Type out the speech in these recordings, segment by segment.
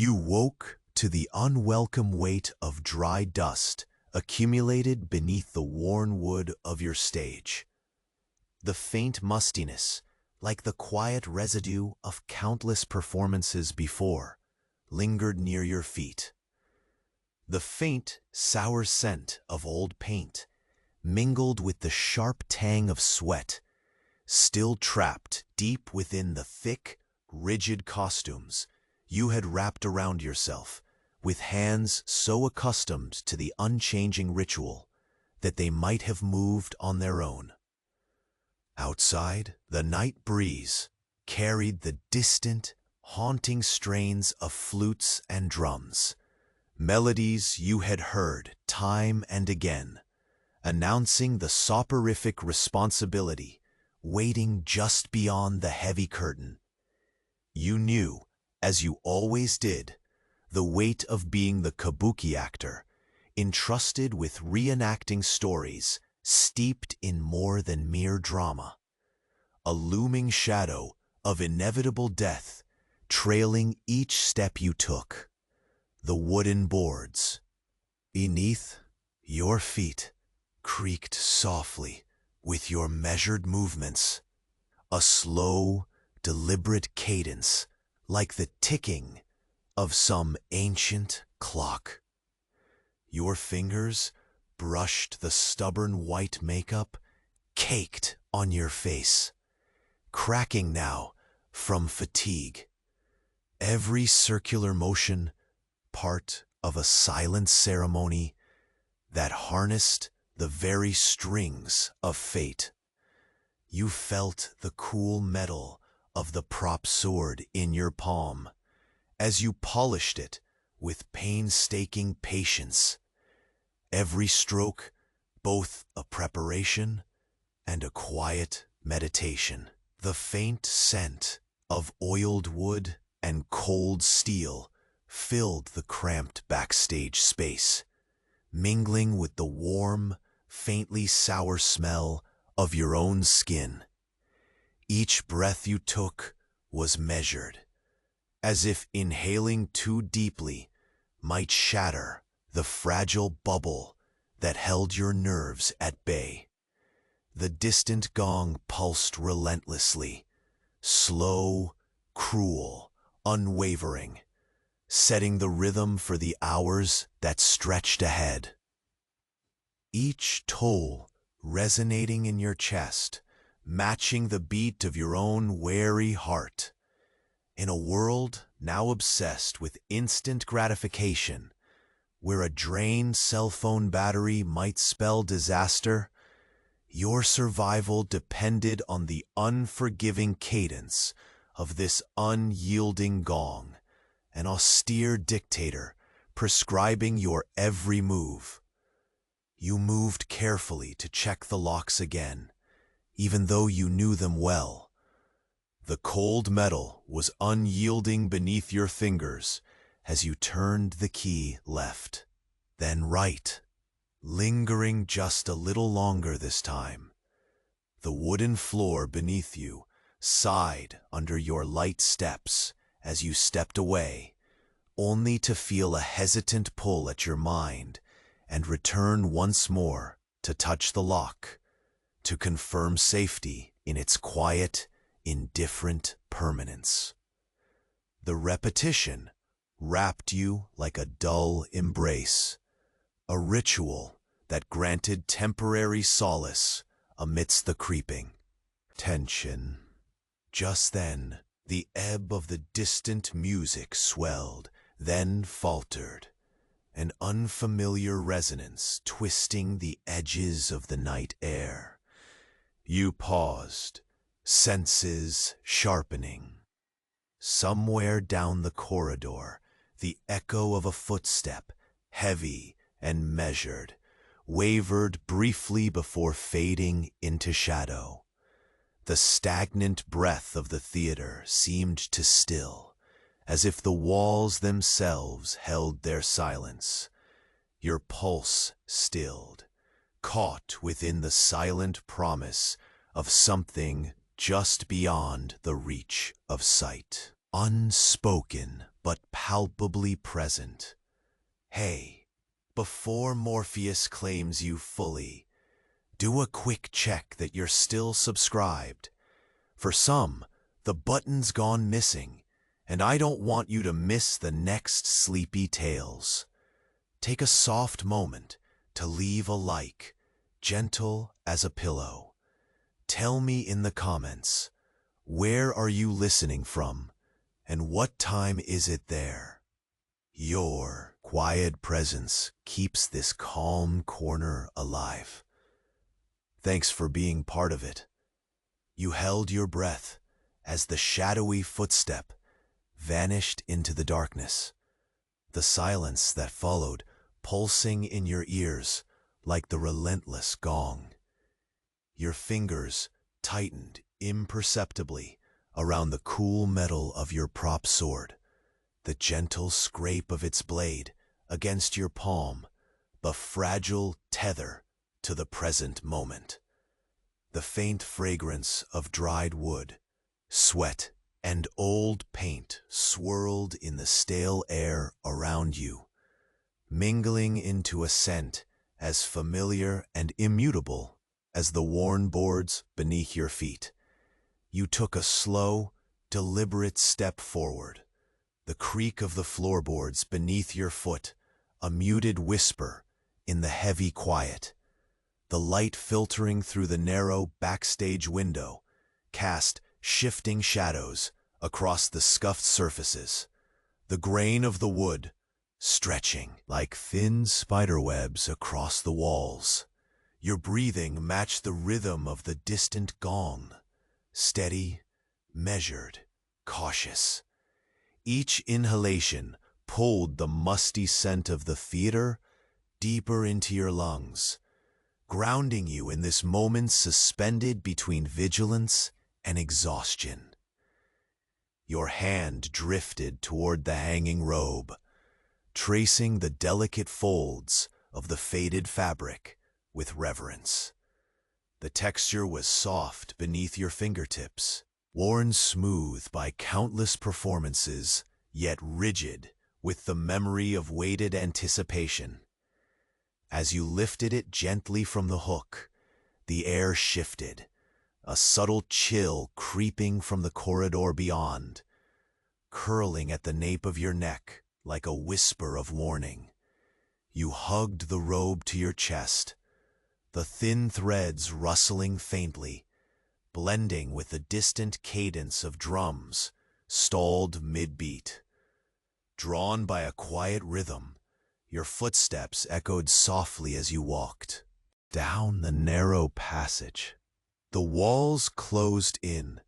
You woke to the unwelcome weight of dry dust accumulated beneath the worn wood of your stage. The faint mustiness, like the quiet residue of countless performances before, lingered near your feet. The faint, sour scent of old paint mingled with the sharp tang of sweat, still trapped deep within the thick, rigid costumes you had wrapped around yourself, with hands so accustomed to the unchanging ritual that they might have moved on their own. Outside, the night breeze carried the distant, haunting strains of flutes and drums, melodies you had heard time and again, announcing the soporific responsibility waiting just beyond the heavy curtain. You knew, as you always did, the weight of being the Kabuki actor, entrusted with reenacting stories steeped in more than mere drama. A looming shadow of inevitable death trailing each step you took. The wooden boards beneath your feet creaked softly with your measured movements, a slow, deliberate cadence like the ticking of some ancient clock. Your fingers brushed the stubborn white makeup caked on your face, cracking now from fatigue. Every circular motion part of a silent ceremony that harnessed the very strings of fate. You felt the cool metal of the prop sword in your palm as you polished it with painstaking patience. Every stroke, both a preparation and a quiet meditation. The faint scent of oiled wood and cold steel filled the cramped backstage space, mingling with the warm, faintly sour smell of your own skin. Each breath you took was measured, as if inhaling too deeply might shatter the fragile bubble that held your nerves at bay. The distant gong pulsed relentlessly, slow, cruel, unwavering, setting the rhythm for the hours that stretched ahead. Each toll resonating in your chest, matching the beat of your own wary heart. In a world now obsessed with instant gratification, where a drained cell phone battery might spell disaster, your survival depended on the unforgiving cadence of this unyielding gong, an austere dictator prescribing your every move. You moved carefully to check the locks again, even though you knew them well. The cold metal was unyielding beneath your fingers as you turned the key left, then right, lingering just a little longer this time. The wooden floor beneath you sighed under your light steps as you stepped away, only to feel a hesitant pull at your mind and return once more to touch the lock, to confirm safety in its quiet, indifferent permanence. The repetition wrapped you like a dull embrace, a ritual that granted temporary solace amidst the creeping tension. Just then, the ebb of the distant music swelled, then faltered, an unfamiliar resonance twisting the edges of the night air. You paused, senses sharpening. Somewhere down the corridor, the echo of a footstep, heavy and measured, wavered briefly before fading into shadow. The stagnant breath of the theater seemed to still, as if the walls themselves held their silence. Your pulse stilled, caught within the silent promise of something just beyond the reach of sight. Unspoken but palpably present. Hey, before Morpheus claims you fully, do a quick check that you're still subscribed. For some, the button's gone missing, and I don't want you to miss the next sleepy tales. Take a soft moment to leave a like, gentle as a pillow. Tell me in the comments, where are you listening from, and what time is it there? Your quiet presence keeps this calm corner alive. Thanks for being part of it. You held your breath as the shadowy footstep vanished into the darkness, the silence that followed pulsing in your ears like the relentless gong. Your fingers tightened imperceptibly around the cool metal of your prop sword, the gentle scrape of its blade against your palm, the fragile tether to the present moment. The faint fragrance of dried wood, sweat, and old paint swirled in the stale air around you, mingling into a scent as familiar and immutable as the worn boards beneath your feet. You took a slow, deliberate step forward, the creak of the floorboards beneath your foot, a muted whisper in the heavy quiet. The light filtering through the narrow backstage window cast shifting shadows across the scuffed surfaces, the grain of the wood stretching like thin spiderwebs across the walls. Your breathing matched the rhythm of the distant gong, steady, measured, cautious. Each inhalation pulled the musty scent of the theater deeper into your lungs, grounding you in this moment suspended between vigilance and exhaustion. Your hand drifted toward the hanging robe, tracing the delicate folds of the faded fabric with reverence. The texture was soft beneath your fingertips, worn smooth by countless performances, yet rigid with the memory of waited anticipation. As you lifted it gently from the hook, the air shifted, a subtle chill creeping from the corridor beyond, curling at the nape of your neck like a whisper of warning. You hugged the robe to your chest, the thin threads rustling faintly, blending with the distant cadence of drums stalled mid-beat. Drawn by a quiet rhythm, your footsteps echoed softly as you walked down the narrow passage. The walls closed in,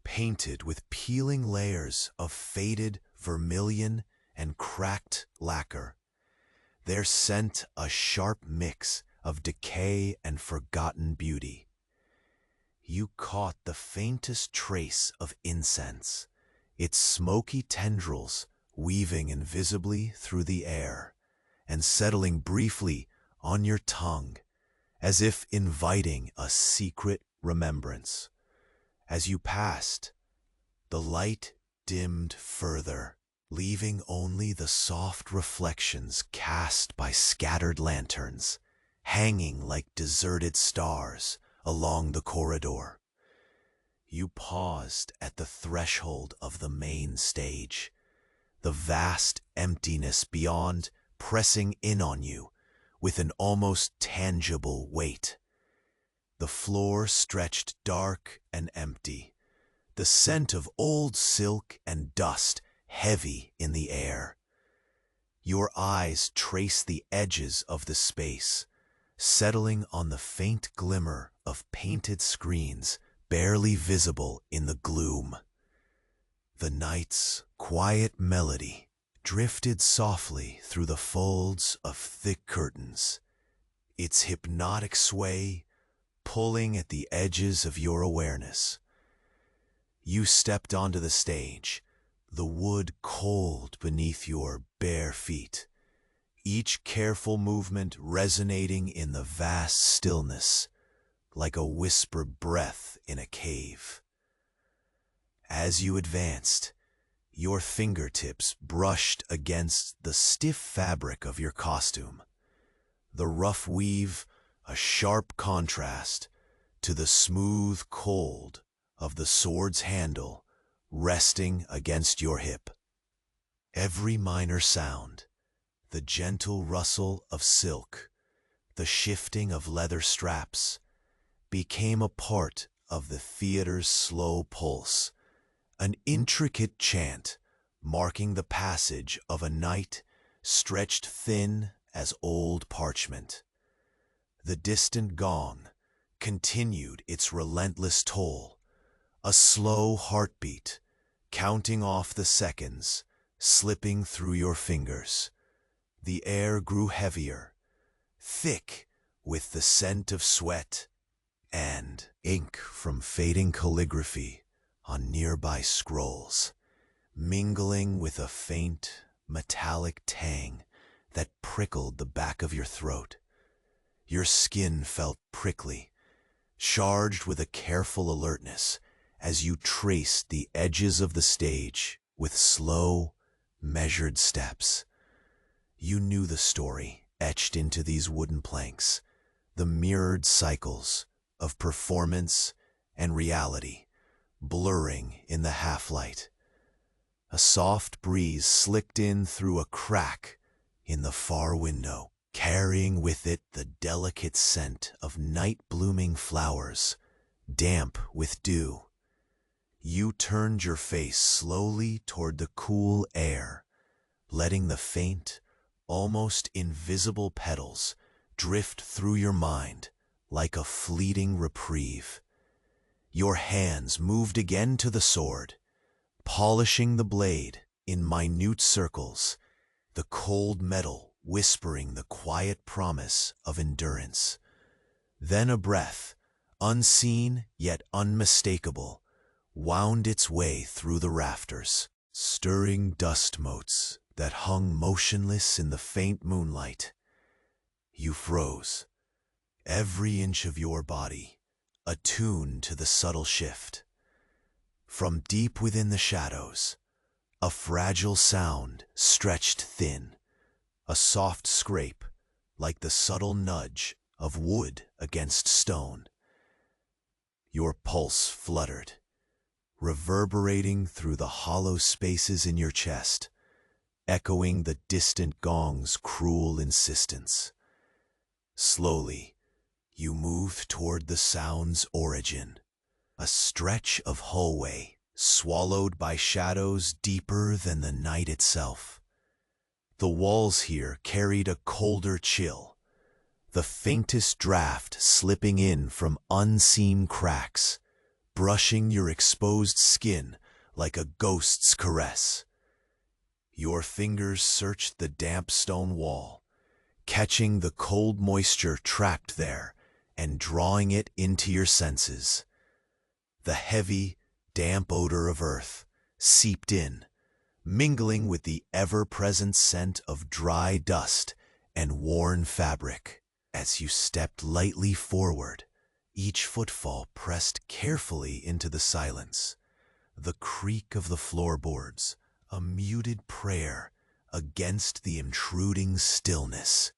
painted with peeling layers of faded vermilion and cracked lacquer, their scent a sharp mix of decay and forgotten beauty. You caught the faintest trace of incense, its smoky tendrils weaving invisibly through the air and settling briefly on your tongue, as if inviting a secret remembrance. As you passed, the light dimmed further, leaving only the soft reflections cast by scattered lanterns, hanging like deserted stars along the corridor. You paused at the threshold of the main stage, the vast emptiness beyond pressing in on you with an almost tangible weight. The floor stretched dark and empty, the scent of old silk and dust heavy in the air. Your eyes traced the edges of the space, settling on the faint glimmer of painted screens barely visible in the gloom. The night's quiet melody drifted softly through the folds of thick curtains, its hypnotic sway pulling at the edges of your awareness. You stepped onto the stage, the wood cold beneath your bare feet, each careful movement resonating in the vast stillness like a whispered breath in a cave. As you advanced, your fingertips brushed against the stiff fabric of your costume. The rough weave, a sharp contrast to the smooth cold of the sword's handle resting against your hip. Every minor sound, the gentle rustle of silk, the shifting of leather straps, became a part of the theater's slow pulse, an intricate chant marking the passage of a night stretched thin as old parchment. The distant gong continued its relentless toll, a slow heartbeat, counting off the seconds, slipping through your fingers. The air grew heavier, thick with the scent of sweat and ink from fading calligraphy on nearby scrolls, mingling with a faint, metallic tang that prickled the back of your throat. Your skin felt prickly, charged with a careful alertness as you traced the edges of the stage with slow, measured steps. You knew the story etched into these wooden planks, the mirrored cycles of performance and reality, blurring in the half-light. A soft breeze slicked in through a crack in the far window, carrying with it the delicate scent of night-blooming flowers, damp with dew. You turned your face slowly toward the cool air, letting the faint, almost invisible petals drift through your mind like a fleeting reprieve. Your hands moved again to the sword, polishing the blade in minute circles, the cold metal whispering the quiet promise of endurance. Then a breath, unseen yet unmistakable, wound its way through the rafters, stirring dust motes that hung motionless in the faint moonlight. You froze, every inch of your body attuned to the subtle shift. From deep within the shadows, a fragile sound stretched thin, a soft scrape like the subtle nudge of wood against stone. Your pulse fluttered, reverberating through the hollow spaces in your chest, echoing the distant gong's cruel insistence. Slowly, you moved toward the sound's origin, a stretch of hallway swallowed by shadows deeper than the night itself. The walls here carried a colder chill, the faintest draft slipping in from unseen cracks, brushing your exposed skin like a ghost's caress. Your fingers searched the damp stone wall, catching the cold moisture trapped there and drawing it into your senses. The heavy, damp odor of earth seeped in, mingling with the ever-present scent of dry dust and worn fabric. As you stepped lightly forward, each footfall pressed carefully into the silence, the creak of the floorboards, a muted prayer against the intruding stillness.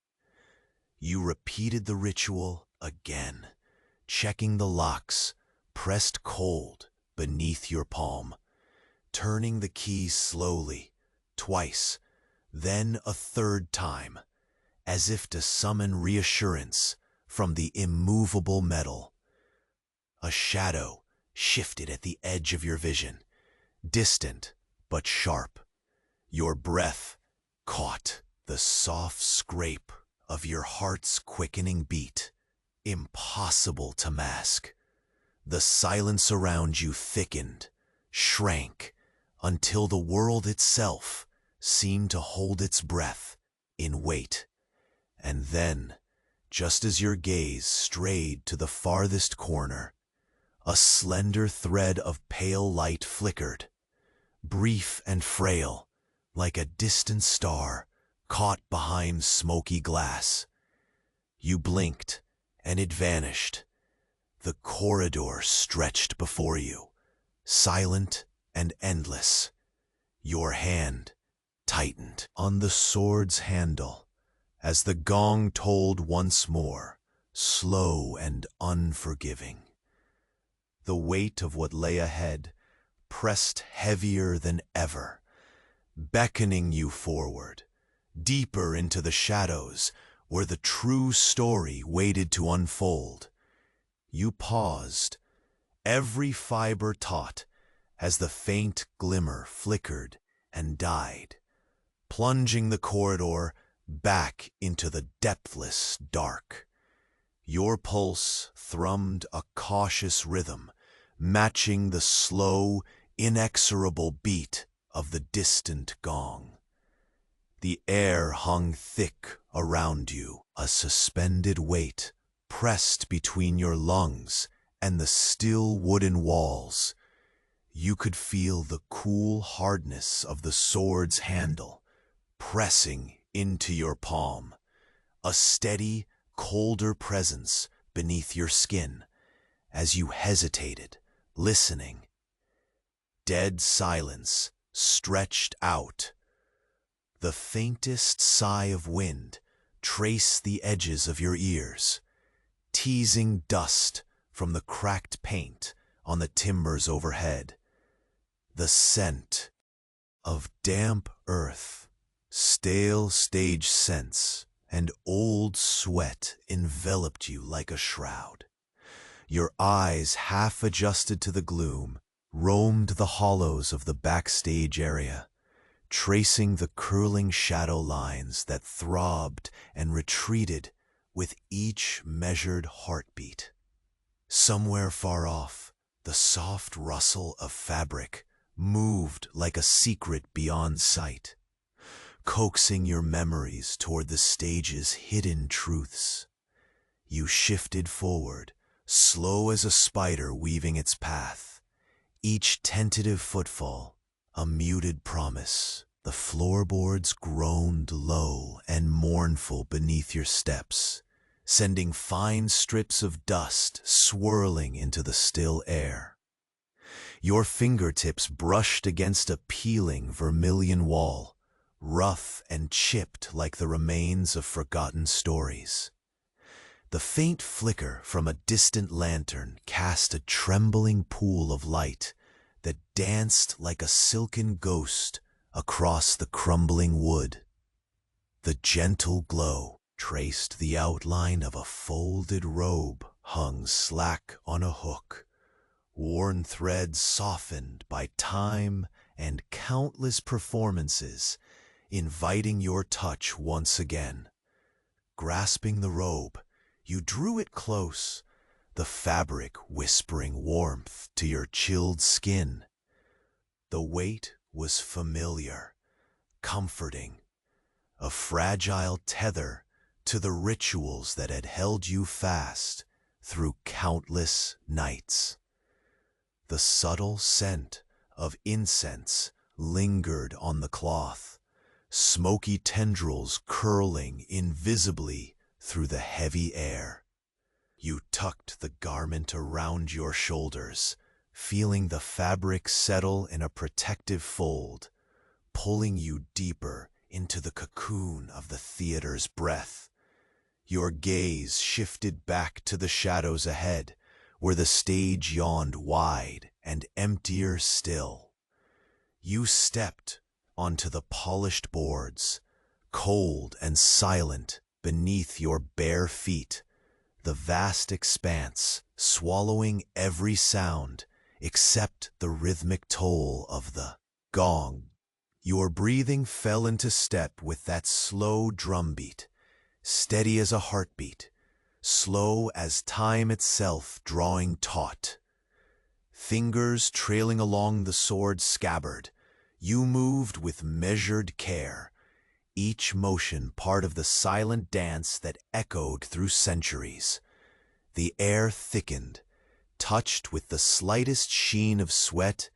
You repeated the ritual again, checking the locks pressed cold beneath your palm, turning the keys slowly, twice, then a third time, as if to summon reassurance from the immovable metal. A shadow shifted at the edge of your vision, distant but sharp. Your breath caught the soft scrape of your heart's quickening beat, impossible to mask. The silence around you thickened, shrank, until the world itself seemed to hold its breath in wait. And then, just as your gaze strayed to the farthest corner, a slender thread of pale light flickered, brief and frail, like a distant star caught behind smoky glass. You blinked, and it vanished. The corridor stretched before you, silent and endless. Your hand tightened on the sword's handle as the gong tolled once more, slow and unforgiving. The weight of what lay ahead pressed heavier than ever, beckoning you forward, deeper into the shadows where the true story waited to unfold. You paused, every fiber taut, as the faint glimmer flickered and died, plunging the corridor back into the depthless dark. Your pulse thrummed a cautious rhythm, matching the slow, inexorable beat of the distant gong. The air hung thick around you, a suspended weight pressed between your lungs and the still wooden walls. You could feel the cool hardness of the sword's handle pressing into your palm, a steady, colder presence beneath your skin as you hesitated, listening. Dead silence stretched out. The faintest sigh of wind traced the edges of your ears, teasing dust from the cracked paint on the timbers overhead. The scent of damp earth, stale stage scents, and old sweat enveloped you like a shroud. Your eyes, half adjusted to the gloom, roamed the hollows of the backstage area, tracing the curling shadow lines that throbbed and retreated with each measured heartbeat. Somewhere far off, the soft rustle of fabric moved like a secret beyond sight, coaxing your memories toward the stage's hidden truths. You shifted forward, slow as a spider weaving its path, each tentative footfall a muted promise. The floorboards groaned low and mournful beneath your steps, sending fine strips of dust swirling into the still air. Your fingertips brushed against a peeling vermilion wall, rough and chipped like the remains of forgotten stories. The faint flicker from a distant lantern cast a trembling pool of light that danced like a silken ghost across the crumbling wood. The gentle glow traced the outline of a folded robe hung slack on a hook, worn threads softened by time and countless performances, inviting your touch once again. Grasping the robe, you drew it close, the fabric whispering warmth to your chilled skin. The weight was familiar, comforting, a fragile tether to the rituals that had held you fast through countless nights. The subtle scent of incense lingered on the cloth, smoky tendrils curling invisibly through the heavy air. You tucked the garment around your shoulders, feeling the fabric settle in a protective fold, pulling you deeper into the cocoon of the theater's breath. Your gaze shifted back to the shadows ahead, where the stage yawned wide and emptier still. You stepped onto the polished boards, cold and silent beneath your bare feet, the vast expanse swallowing every sound except the rhythmic toll of the gong. Your breathing fell into step with that slow drumbeat, steady as a heartbeat, slow as time itself drawing taut. Fingers trailing along the sword's scabbard, you moved with measured care, each motion part of the silent dance that echoed through centuries. The air thickened, touched with the slightest sheen of sweat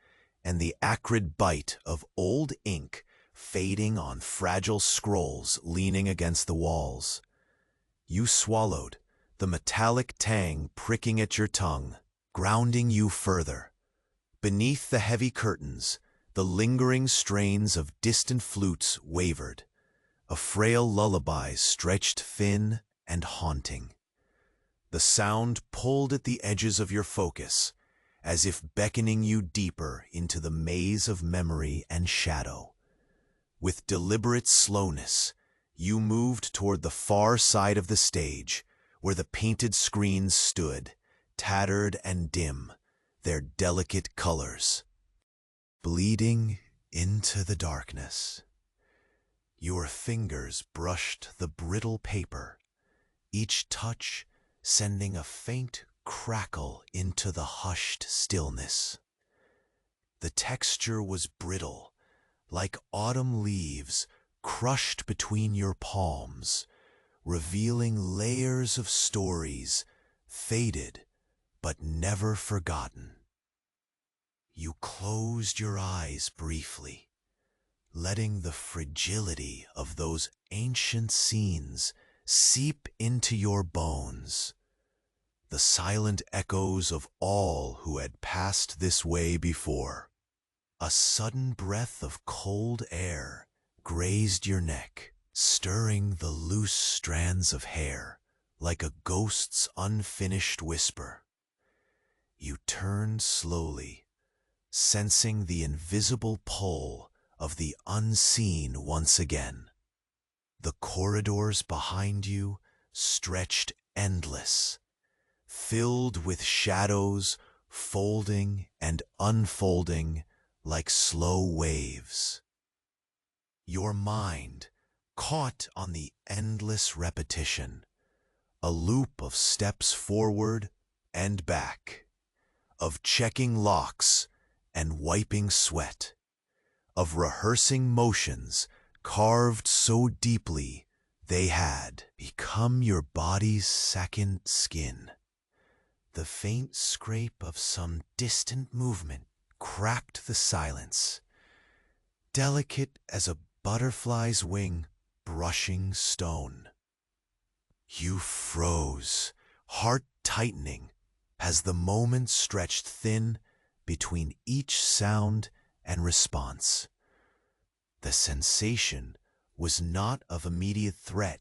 and the acrid bite of old ink fading on fragile scrolls leaning against the walls. You swallowed, the metallic tang pricking at your tongue, grounding you further. Beneath the heavy curtains, The lingering strains of distant flutes wavered, a frail lullaby stretched thin and haunting. The sound pulled at the edges of your focus, as if beckoning you deeper into the maze of memory and shadow. With deliberate slowness, you moved toward the far side of the stage, where the painted screens stood, tattered and dim, their delicate colors bleeding into the darkness. Your fingers brushed the brittle paper, each touch sending a faint crackle into the hushed stillness. The texture was brittle, like autumn leaves crushed between your palms, revealing layers of stories, faded but never forgotten. You closed your eyes briefly, letting the fragility of those ancient scenes seep into your bones, the silent echoes of all who had passed this way before. A sudden breath of cold air grazed your neck, stirring the loose strands of hair like a ghost's unfinished whisper. You turned slowly, sensing the invisible pull of the unseen once again. The corridors behind you stretched endless, filled with shadows folding and unfolding like slow waves. Your mind caught on the endless repetition, a loop of steps forward and back, of checking locks and wiping sweat, of rehearsing motions carved so deeply they had become your body's second skin. The faint scrape of some distant movement cracked the silence, delicate as a butterfly's wing brushing stone. You froze, heart tightening, as the moment stretched thin between each sound and response. The sensation was not of immediate threat,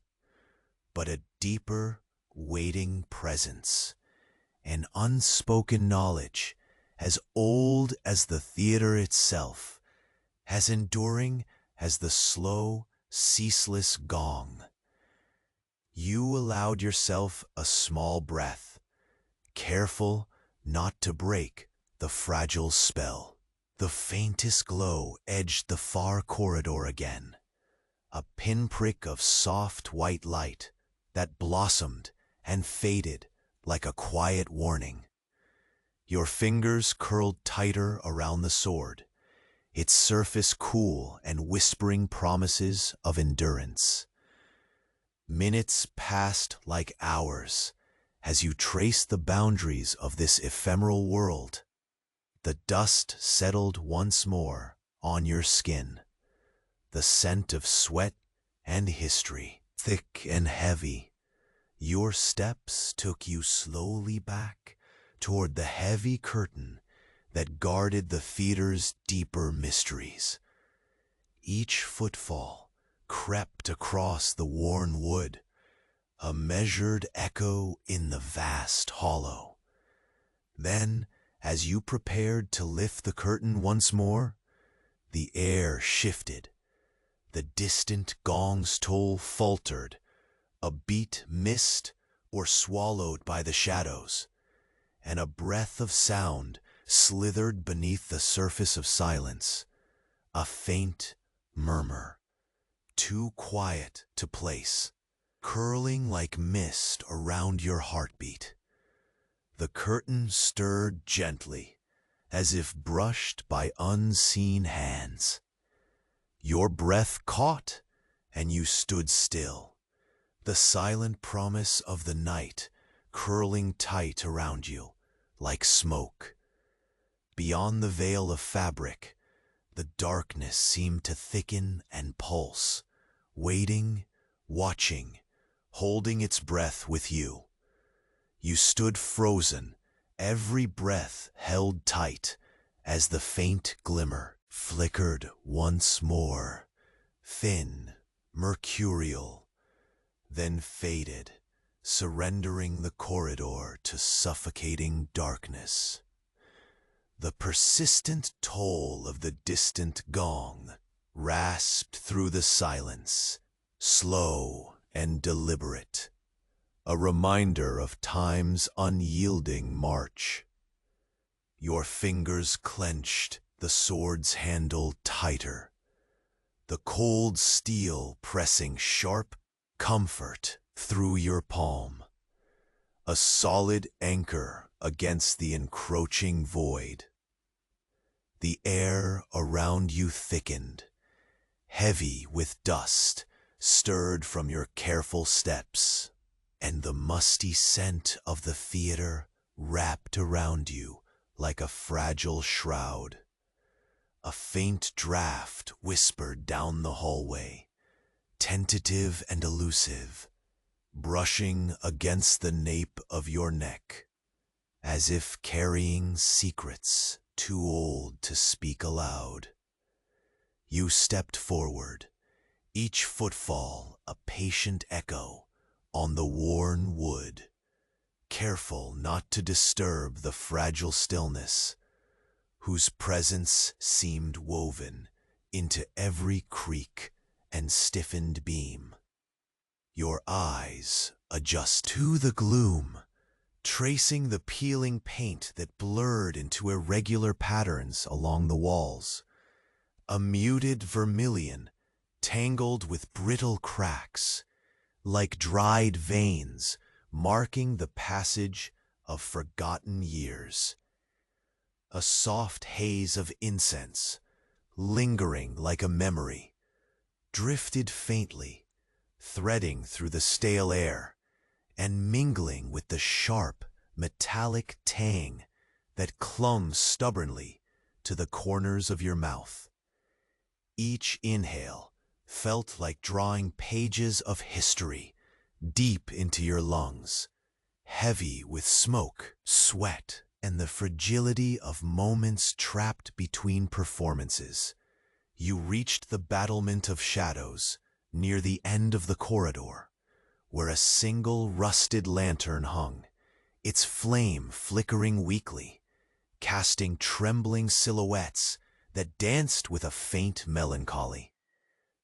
but a deeper, waiting presence, an unspoken knowledge as old as the theater itself, as enduring as the slow, ceaseless gong. You allowed yourself a small breath, careful not to break the fragile spell. The faintest glow edged the far corridor again, a pinprick of soft white light that blossomed and faded like a quiet warning. Your fingers curled tighter around the sword, its surface cool and whispering promises of endurance. Minutes passed like hours as you traced the boundaries of this ephemeral world. The dust settled once more on your skin, the scent of sweat and history, thick and heavy. Your steps took you slowly back toward the heavy curtain that guarded the theater's deeper mysteries. Each footfall crept across the worn wood, a measured echo in the vast hollow. Then, as you prepared to lift the curtain once more, the air shifted. The distant gong's toll faltered, a beat missed or swallowed by the shadows, and a breath of sound slithered beneath the surface of silence, a faint murmur, too quiet to place, curling like mist around your heartbeat. The curtain stirred gently, as if brushed by unseen hands. Your breath caught, and you stood still, the silent promise of the night curling tight around you like smoke. Beyond the veil of fabric, the darkness seemed to thicken and pulse, waiting, watching, holding its breath with you. You stood frozen, every breath held tight as the faint glimmer flickered once more, thin, mercurial, then faded, surrendering the corridor to suffocating darkness. The persistent toll of the distant gong rasped through the silence, slow and deliberate, a reminder of time's unyielding march. Your fingers clenched, the sword's handle tighter, the cold steel pressing sharp comfort through your palm, a solid anchor against the encroaching void. The air around you thickened, heavy with dust stirred from your careful steps, and the musty scent of the theater wrapped around you like a fragile shroud. A faint draft whispered down the hallway, tentative and elusive, brushing against the nape of your neck, as if carrying secrets too old to speak aloud. You stepped forward, each footfall a patient echo on the worn wood, careful not to disturb the fragile stillness, whose presence seemed woven into every creak and stiffened beam. Your eyes adjust to the gloom, tracing the peeling paint that blurred into irregular patterns along the walls. A muted vermilion tangled with brittle cracks, like dried veins marking the passage of forgotten years. A soft haze of incense, lingering like a memory, drifted faintly, threading through the stale air and mingling with the sharp, metallic tang that clung stubbornly to the corners of your mouth. Each inhale felt like drawing pages of history deep into your lungs, heavy with smoke, sweat, and the fragility of moments trapped between performances. You reached the battlement of shadows near the end of the corridor, where a single rusted lantern hung, its flame flickering weakly, casting trembling silhouettes that danced with a faint melancholy.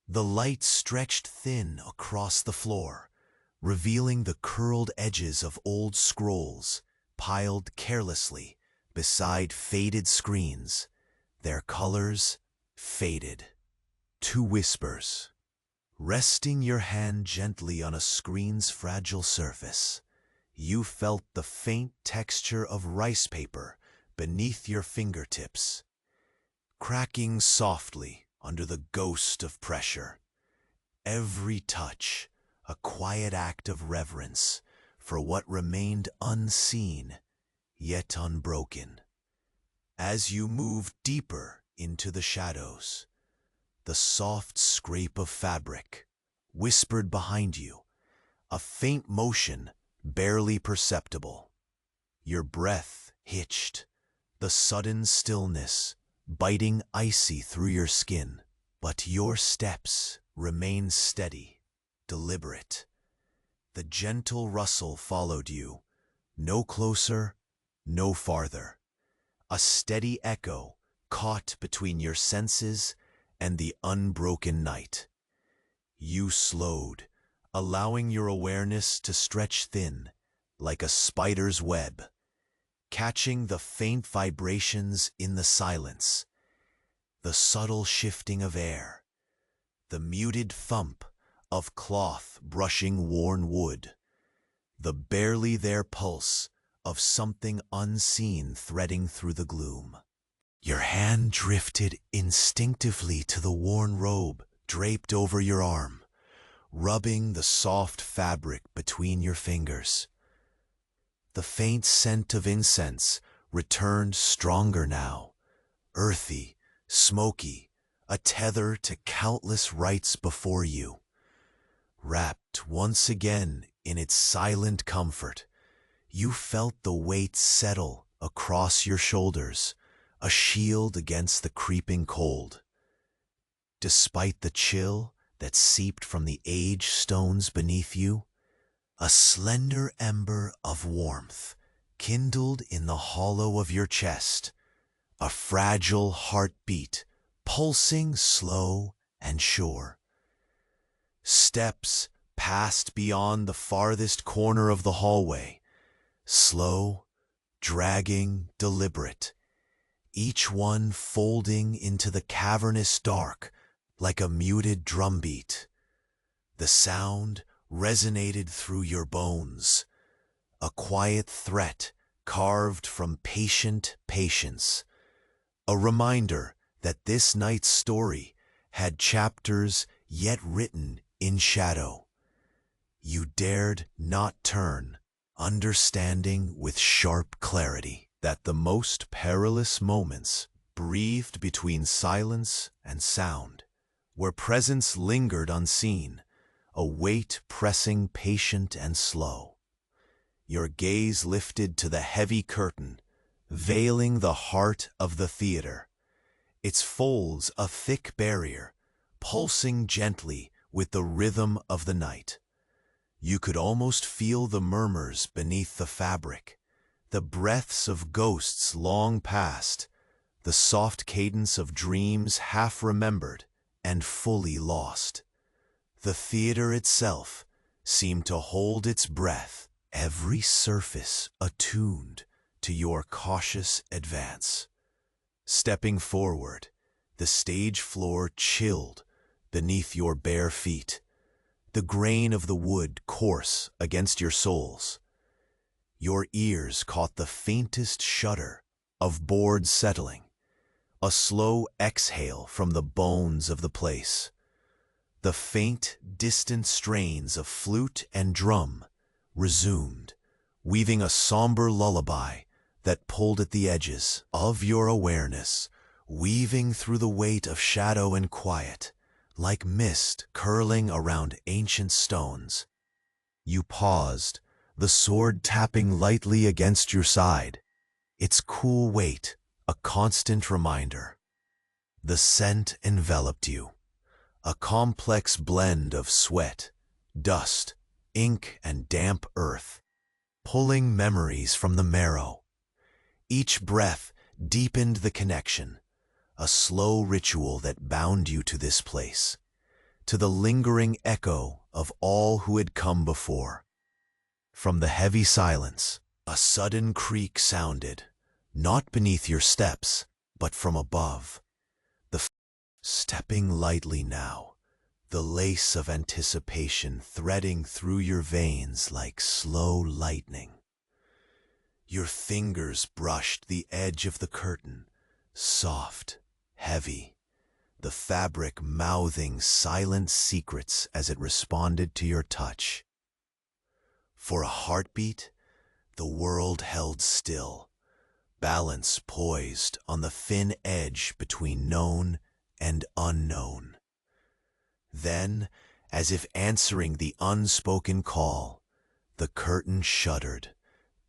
The light stretched thin across the floor, revealing the curled edges of old scrolls piled carelessly beside faded screens, their colors faded. Two whispers. Resting your hand gently on a screen's fragile surface, you felt the faint texture of rice paper beneath your fingertips, cracking softly under the ghost of pressure. Every touch a quiet act of reverence for what remained unseen, yet unbroken. As you moved deeper into the shadows, the soft scrape of fabric whispered behind you, a faint motion barely perceptible. Your breath hitched, the sudden stillness biting icy through your skin, but your steps remained steady, deliberate. The gentle rustle followed you, no closer, no farther. A steady echo caught between your senses and the unbroken night. You slowed, allowing your awareness to stretch thin, like a spider's web, catching the faint vibrations in the silence, the subtle shifting of air, the muted thump of cloth brushing worn wood, the barely there pulse of something unseen threading through the gloom. Your hand drifted instinctively to the worn robe draped over your arm, rubbing the soft fabric between your fingers. The faint scent of incense returned stronger now, earthy, smoky, a tether to countless rites before you. Wrapped once again in its silent comfort, you felt the weight settle across your shoulders, a shield against the creeping cold. Despite the chill that seeped from the aged stones beneath you, a slender ember of warmth kindled in the hollow of your chest, a fragile heartbeat pulsing slow and sure. Steps passed beyond the farthest corner of the hallway, slow, dragging, deliberate, each one folding into the cavernous dark like a muted drumbeat. The sound resonated through your bones, a quiet threat carved from patient patience, a reminder that this night's story had chapters yet written in shadow. You dared not turn, understanding with sharp clarity that the most perilous moments breathed between silence and sound, where presence lingered unseen, a weight pressing patient and slow. Your gaze lifted to the heavy curtain, veiling the heart of the theater, its folds a thick barrier, pulsing gently with the rhythm of the night. You could almost feel the murmurs beneath the fabric, the breaths of ghosts long past, the soft cadence of dreams half remembered and fully lost. The theater itself seemed to hold its breath, every surface attuned to your cautious advance. Stepping forward, the stage floor chilled beneath your bare feet, the grain of the wood coarse against your soles. Your ears caught the faintest shudder of boards settling, a slow exhale from the bones of the place. The faint, distant strains of flute and drum resumed, weaving a somber lullaby that pulled at the edges of your awareness, weaving through the weight of shadow and quiet, like mist curling around ancient stones. You paused, the sword tapping lightly against your side, its cool weight a constant reminder. The scent enveloped you, a complex blend of sweat, dust, ink, and damp earth, pulling memories from the marrow. Each breath deepened the connection, a slow ritual that bound you to this place, to the lingering echo of all who had come before. From the heavy silence, a sudden creak sounded, not beneath your steps, but from above. Stepping lightly now, the lace of anticipation threading through your veins like slow lightning. Your fingers brushed the edge of the curtain, soft, heavy, the fabric mouthing silent secrets as it responded to your touch. For a heartbeat, the world held still, balance poised on the thin edge between known and unknown. Then, as if answering the unspoken call, the curtain shuddered,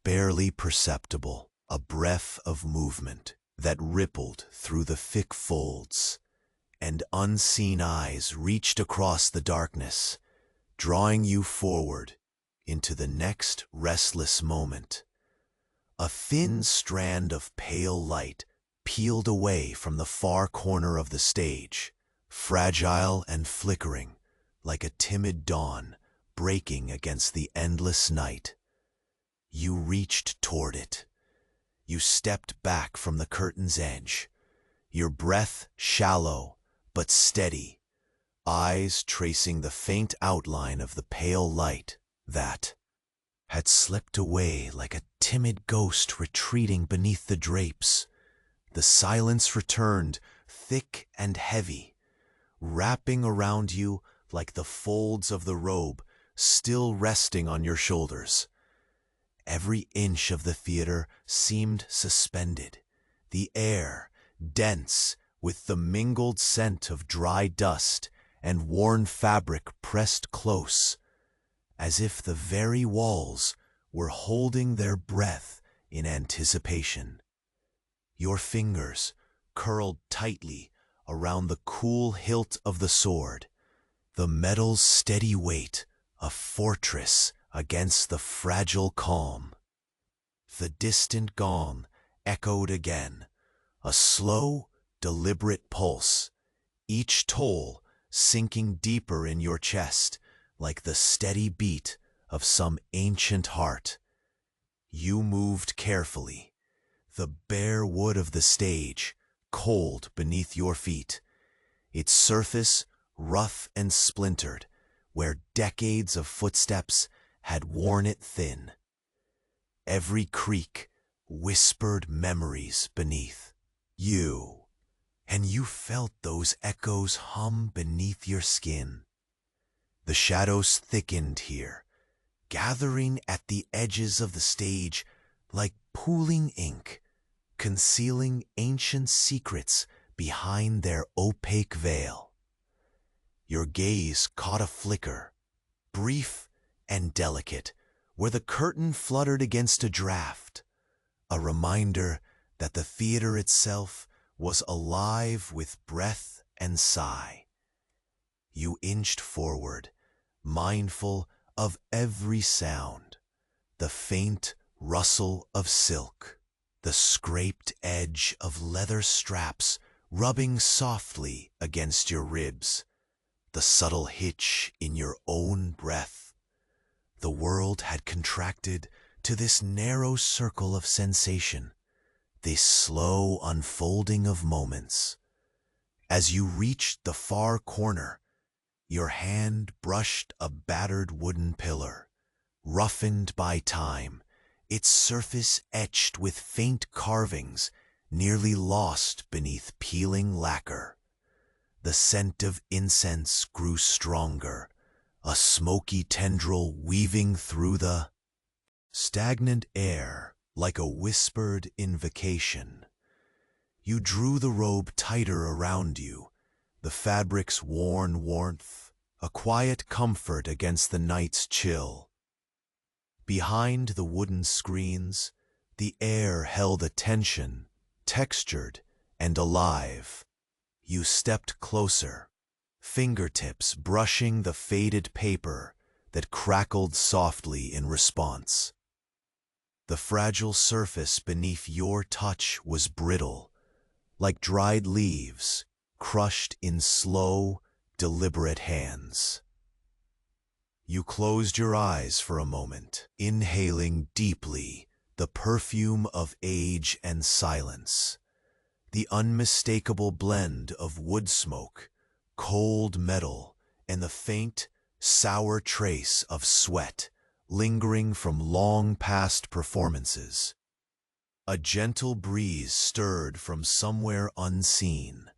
barely perceptible, a breath of movement that rippled through the thick folds, and unseen eyes reached across the darkness, drawing you forward into the next restless moment. A thin strand of pale light peeled away from the far corner of the stage, fragile and flickering, like a timid dawn breaking against the endless night. You reached toward it. You stepped back from the curtain's edge, your breath shallow but steady, eyes tracing the faint outline of the pale light that had slipped away like a timid ghost retreating beneath the drapes. The silence returned, thick and heavy, wrapping around you like the folds of the robe still resting on your shoulders. Every inch of the theater seemed suspended, the air dense with the mingled scent of dry dust and worn fabric pressed close, as if the very walls were holding their breath in anticipation. Your fingers curled tightly around the cool hilt of the sword, the metal's steady weight a fortress against the fragile calm. The distant gong echoed again, a slow, deliberate pulse, each toll sinking deeper in your chest like the steady beat of some ancient heart. You moved carefully, the bare wood of the stage cold beneath your feet, its surface rough and splintered where decades of footsteps had worn it thin. Every creak whispered memories beneath you, and you felt those echoes hum beneath your skin. The shadows thickened here, gathering at the edges of the stage like pooling ink, concealing ancient secrets behind their opaque veil. Your gaze caught a flicker, brief and delicate, where the curtain fluttered against a draft, a reminder that the theater itself was alive with breath and sigh. You inched forward, mindful of every sound, the faint rustle of silk, the scraped edge of leather straps rubbing softly against your ribs, the subtle hitch in your own breath. The world had contracted to this narrow circle of sensation, this slow unfolding of moments. As you reached the far corner, your hand brushed a battered wooden pillar, roughened by time, its surface etched with faint carvings nearly lost beneath peeling lacquer. The scent of incense grew stronger, a smoky tendril weaving through the stagnant air like a whispered invocation. You drew the robe tighter around you, the fabric's worn warmth, a quiet comfort against the night's chill. Behind the wooden screens, the air held a tension, textured and alive. You stepped closer, fingertips brushing the faded paper that crackled softly in response. The fragile surface beneath your touch was brittle, like dried leaves crushed in slow, deliberate hands. You closed your eyes for a moment, inhaling deeply the perfume of age and silence, the unmistakable blend of wood smoke, cold metal, and the faint, sour trace of sweat lingering from long past performances. A gentle breeze stirred from somewhere unseen,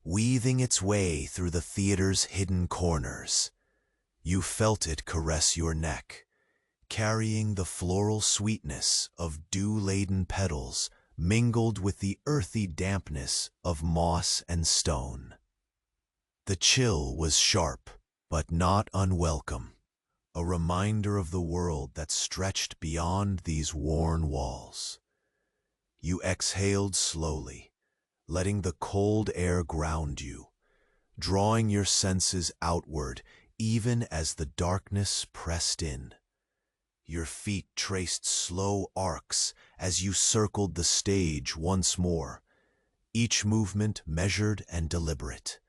weaving its way through the theater's hidden corners. You felt it caress your neck, carrying the floral sweetness of dew-laden petals mingled with the earthy dampness of moss and stone. The chill was sharp, but not unwelcome, a reminder of the world that stretched beyond these worn walls. You exhaled slowly, letting the cold air ground you, drawing your senses outward even as the darkness pressed in. Your feet traced slow arcs as you circled the stage once more, each movement measured and deliberate.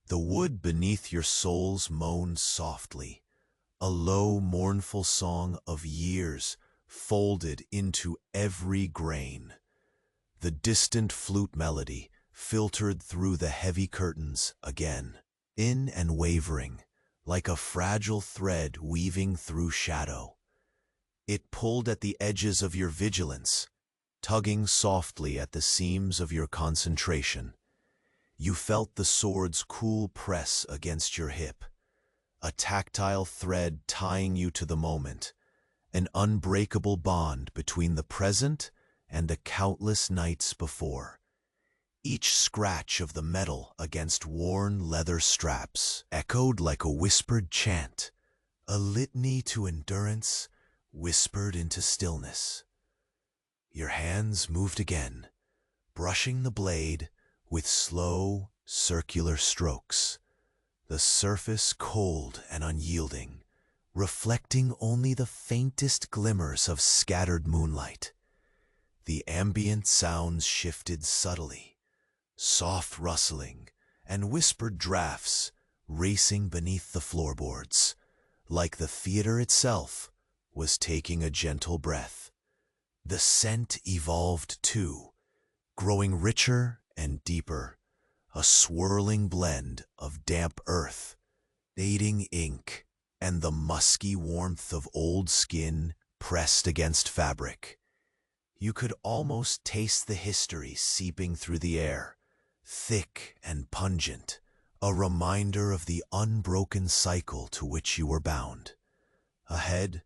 The wood beneath your soles moaned softly, a low, mournful song of years folded into every grain. The distant flute melody filtered through the heavy curtains again, in and wavering, like a fragile thread weaving through shadow. It pulled at the edges of your vigilance, tugging softly at the seams of your concentration. You felt the sword's cool press against your hip, a tactile thread tying you to the moment, an unbreakable bond between the present and the countless nights before. Each scratch of the metal against worn leather straps echoed like a whispered chant, a litany to endurance whispered into stillness. Your hands moved again, brushing the blade with slow, circular strokes, the surface cold and unyielding, reflecting only the faintest glimmers of scattered moonlight. The ambient sounds shifted subtly, soft rustling and whispered drafts racing beneath the floorboards, like the theater itself was taking a gentle breath. The scent evolved too, growing richer and deeper, a swirling blend of damp earth, fading ink, and the musky warmth of old skin pressed against fabric. You could almost taste the history seeping through the air, thick and pungent, a reminder of the unbroken cycle to which you were bound. Ahead,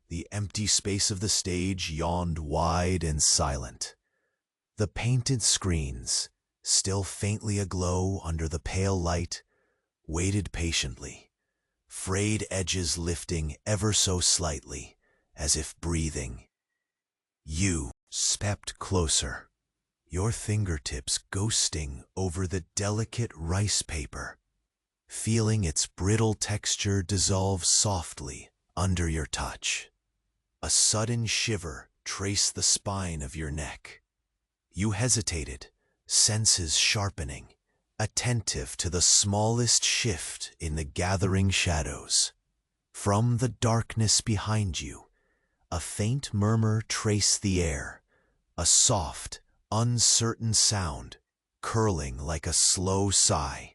the empty space of the stage yawned wide and silent. The painted screens, still faintly aglow under the pale light, waited patiently, frayed edges lifting ever so slightly, as if breathing. You stepped closer, your fingertips ghosting over the delicate rice paper, feeling its brittle texture dissolve softly under your touch. A sudden shiver traced the spine of your neck. You hesitated, senses sharpening, attentive to the smallest shift in the gathering shadows. From the darkness behind you, a faint murmur traced the air, a soft, uncertain sound, curling like a slow sigh.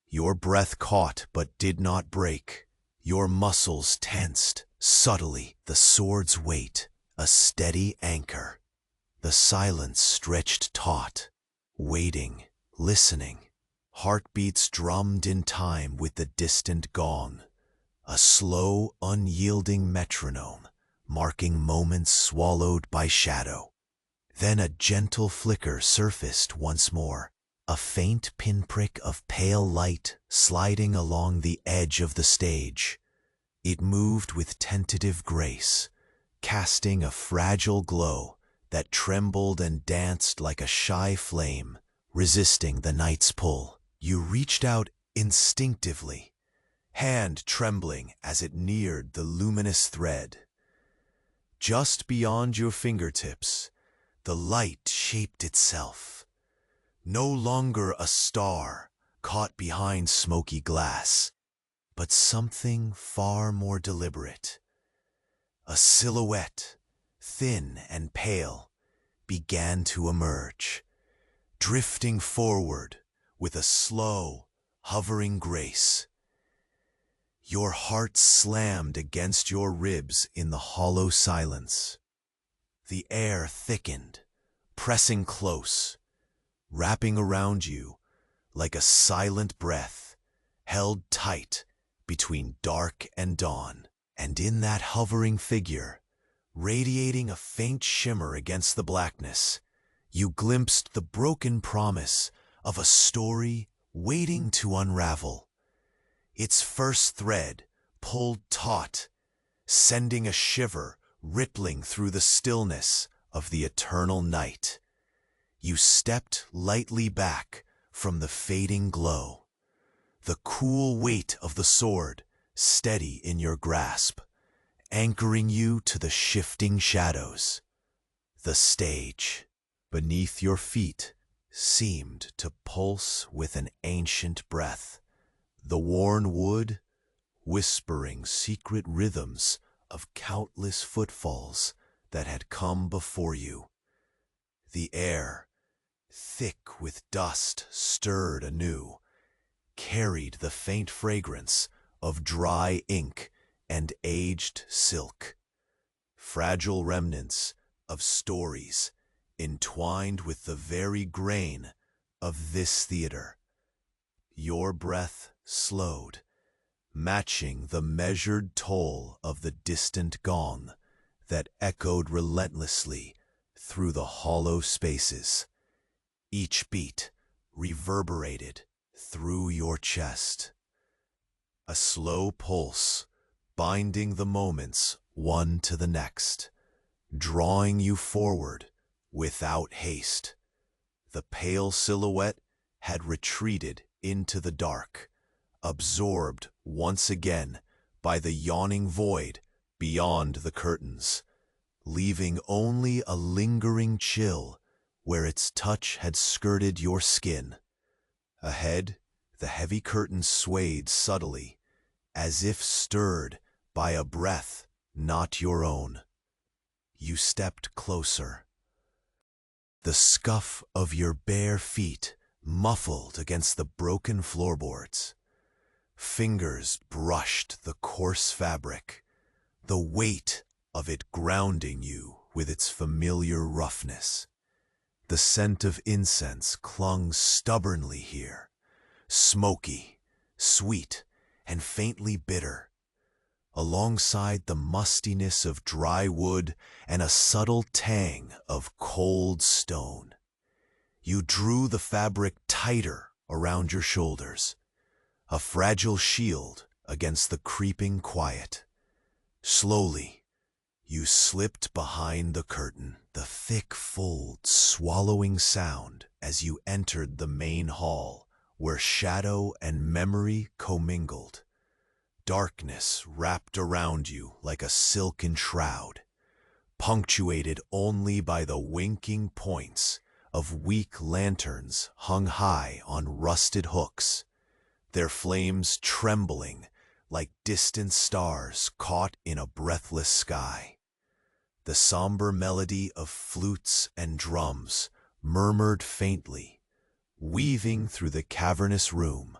Your breath caught but did not break. Your muscles tensed, subtly, the sword's weight, a steady anchor. The silence stretched taut, waiting, listening. Heartbeats drummed in time with the distant gong, a slow, unyielding metronome, marking moments swallowed by shadow. Then a gentle flicker surfaced once more, a faint pinprick of pale light sliding along the edge of the stage. It moved with tentative grace, casting a fragile glow that trembled and danced like a shy flame, resisting the night's pull. You reached out instinctively, hand trembling as it neared the luminous thread. Just beyond your fingertips, the light shaped itself, no longer a star caught behind smoky glass, but something far more deliberate. A silhouette, thin and pale, began to emerge, drifting forward with a slow, hovering grace. Your heart slammed against your ribs in the hollow silence. The air thickened, pressing close, wrapping around you like a silent breath, held tight between dark and dawn. And in that hovering figure, radiating a faint shimmer against the blackness, you glimpsed the broken promise of a story waiting to unravel. Its first thread pulled taut, sending a shiver rippling through the stillness of the eternal night. You stepped lightly back from the fading glow, the cool weight of the sword steady in your grasp, anchoring you to the shifting shadows. The stage beneath your feet seemed to pulse with an ancient breath, the worn wood whispering secret rhythms of countless footfalls that had come before you. The air, thick with dust stirred anew, carried the faint fragrance of dry ink and aged silk, fragile remnants of stories entwined with the very grain of this theater. Your breath slowed, matching the measured toll of the distant gong that echoed relentlessly through the hollow spaces. Each beat reverberated through your chest, a slow pulse binding the moments one to the next, drawing you forward without haste. The pale silhouette had retreated into the dark, absorbed once again by the yawning void beyond the curtains, leaving only a lingering chill where its touch had skirted your skin. Ahead, the heavy curtains swayed subtly, as if stirred by a breath not your own. You stepped closer. The scuff of your bare feet muffled against the broken floorboards. Fingers brushed the coarse fabric, the weight of it grounding you with its familiar roughness. The scent of incense clung stubbornly here, smoky, sweet, and faintly bitter, alongside the mustiness of dry wood and a subtle tang of cold stone. You drew the fabric tighter around your shoulders, a fragile shield against the creeping quiet. Slowly, you slipped behind the curtain, the thick folds swallowing sound as you entered the main hall, where shadow and memory commingled. Darkness wrapped around you like a silken shroud, punctuated only by the winking points of weak lanterns hung high on rusted hooks, their flames trembling like distant stars caught in a breathless sky. The somber melody of flutes and drums murmured faintly, weaving through the cavernous room,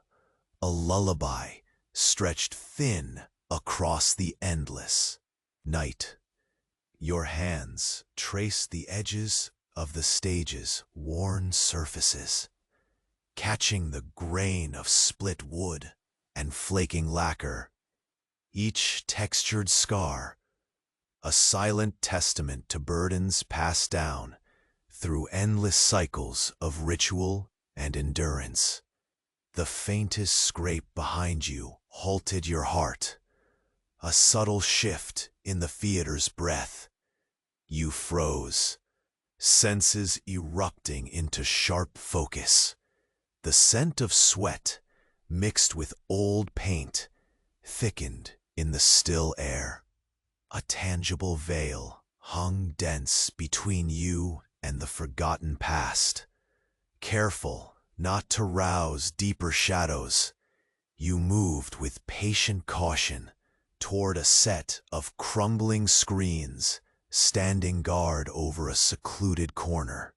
a lullaby stretched thin across the endless night. Your hands traced the edges of the stage's worn surfaces, catching the grain of split wood and flaking lacquer, each textured scar a silent testament to burdens passed down through endless cycles of ritual and endurance. The faintest scrape behind you halted your heart, a subtle shift in the theater's breath. You froze, senses erupting into sharp focus. The scent of sweat, mixed with old paint, thickened in the still air. A tangible veil hung dense between you and the forgotten past. Careful not to rouse deeper shadows, you moved with patient caution toward a set of crumbling screens standing guard over a secluded corner.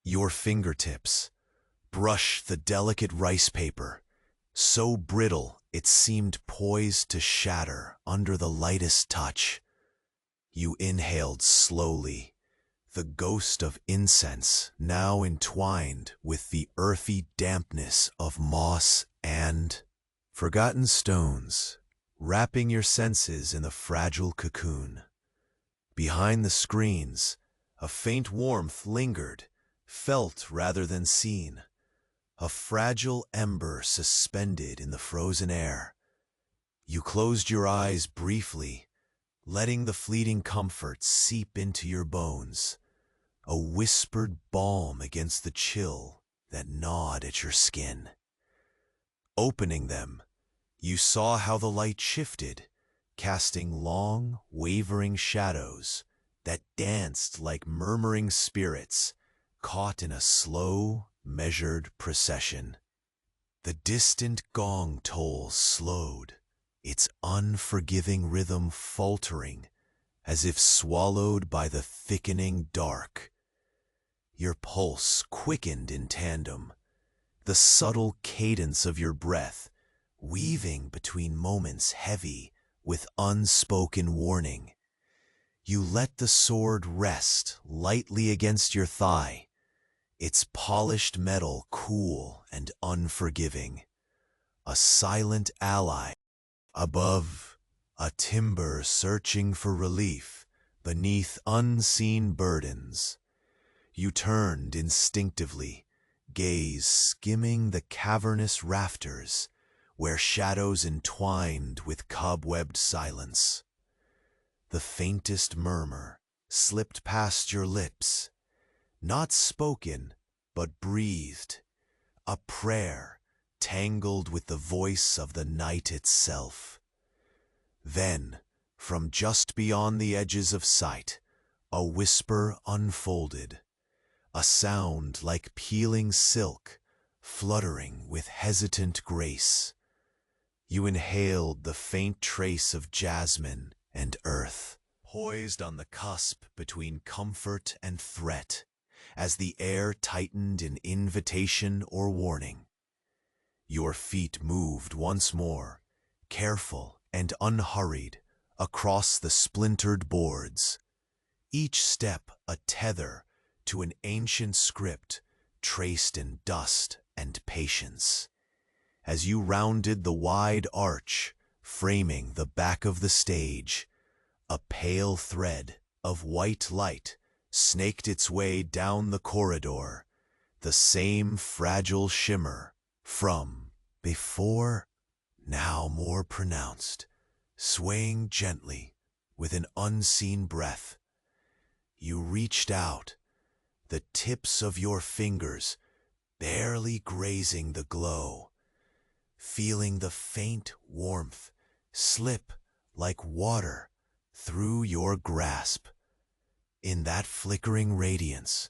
Your fingertips brushed the delicate rice paper, so brittle it seemed poised to shatter under the lightest touch. You inhaled slowly, the ghost of incense now entwined with the earthy dampness of moss and forgotten stones, wrapping your senses in the fragile cocoon. Behind the screens, a faint warmth lingered, felt rather than seen. A fragile ember suspended in the frozen air. You closed your eyes briefly, letting the fleeting comfort seep into your bones, a whispered balm against the chill that gnawed at your skin. Opening them, you saw how the light shifted, casting long, wavering shadows that danced like murmuring spirits caught in a slow, measured procession. The distant gong toll slowed, its unforgiving rhythm faltering as if swallowed by the thickening dark. Your pulse quickened in tandem, the subtle cadence of your breath weaving between moments heavy with unspoken warning. You let the sword rest lightly against your thigh, its polished metal cool and unforgiving, a silent ally above, a timber searching for relief beneath unseen burdens. You turned instinctively, gaze skimming the cavernous rafters where shadows entwined with cobwebbed silence. The faintest murmur slipped past your lips, not spoken, but breathed, a prayer tangled with the voice of the night itself. Then, from just beyond the edges of sight, a whisper unfolded, a sound like peeling silk, fluttering with hesitant grace. You inhaled the faint trace of jasmine and earth, poised on the cusp between comfort and threat, as the air tightened in invitation or warning. Your feet moved once more, careful and unhurried, across the splintered boards, each step a tether to an ancient script traced in dust and patience. As you rounded the wide arch framing the back of the stage, a pale thread of white light snaked its way down the corridor, the same fragile shimmer from before, now more pronounced, swaying gently with an unseen breath. You reached out, the tips of your fingers barely grazing the glow, feeling the faint warmth slip like water through your grasp. In that flickering radiance,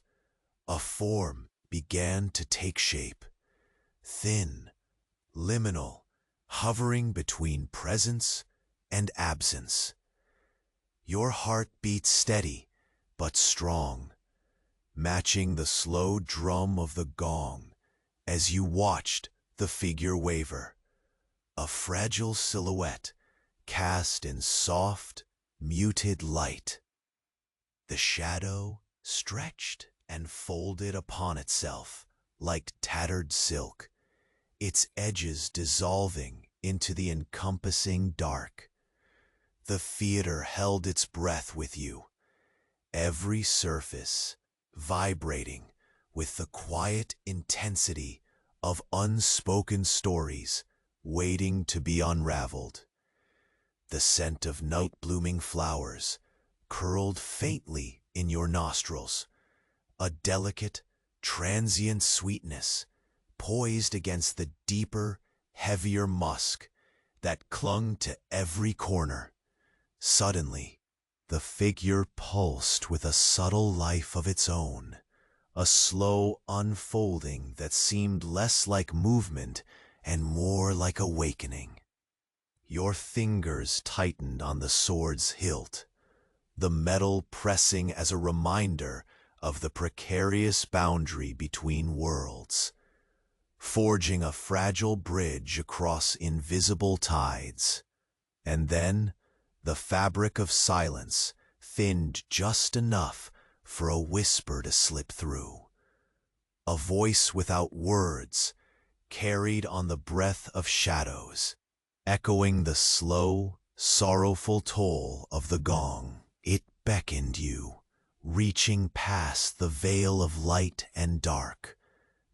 a form began to take shape, thin, liminal, hovering between presence and absence. Your heart beat steady but strong, matching the slow drum of the gong as you watched the figure waver, a fragile silhouette cast in soft, muted light. The shadow stretched and folded upon itself like tattered silk, its edges dissolving into the encompassing dark. The theater held its breath with you, every surface vibrating with the quiet intensity of unspoken stories waiting to be unraveled. The scent of night-blooming flowers curled faintly in your nostrils, a delicate, transient sweetness poised against the deeper, heavier musk that clung to every corner. Suddenly, the figure pulsed with a subtle life of its own, a slow unfolding that seemed less like movement and more like awakening. Your fingers tightened on the sword's hilt, the metal pressing as a reminder of the precarious boundary between worlds, forging a fragile bridge across invisible tides. And then, the fabric of silence thinned just enough for a whisper to slip through. A voice without words, carried on the breath of shadows, echoing the slow, sorrowful toll of the gong. It beckoned you, reaching past the veil of light and dark,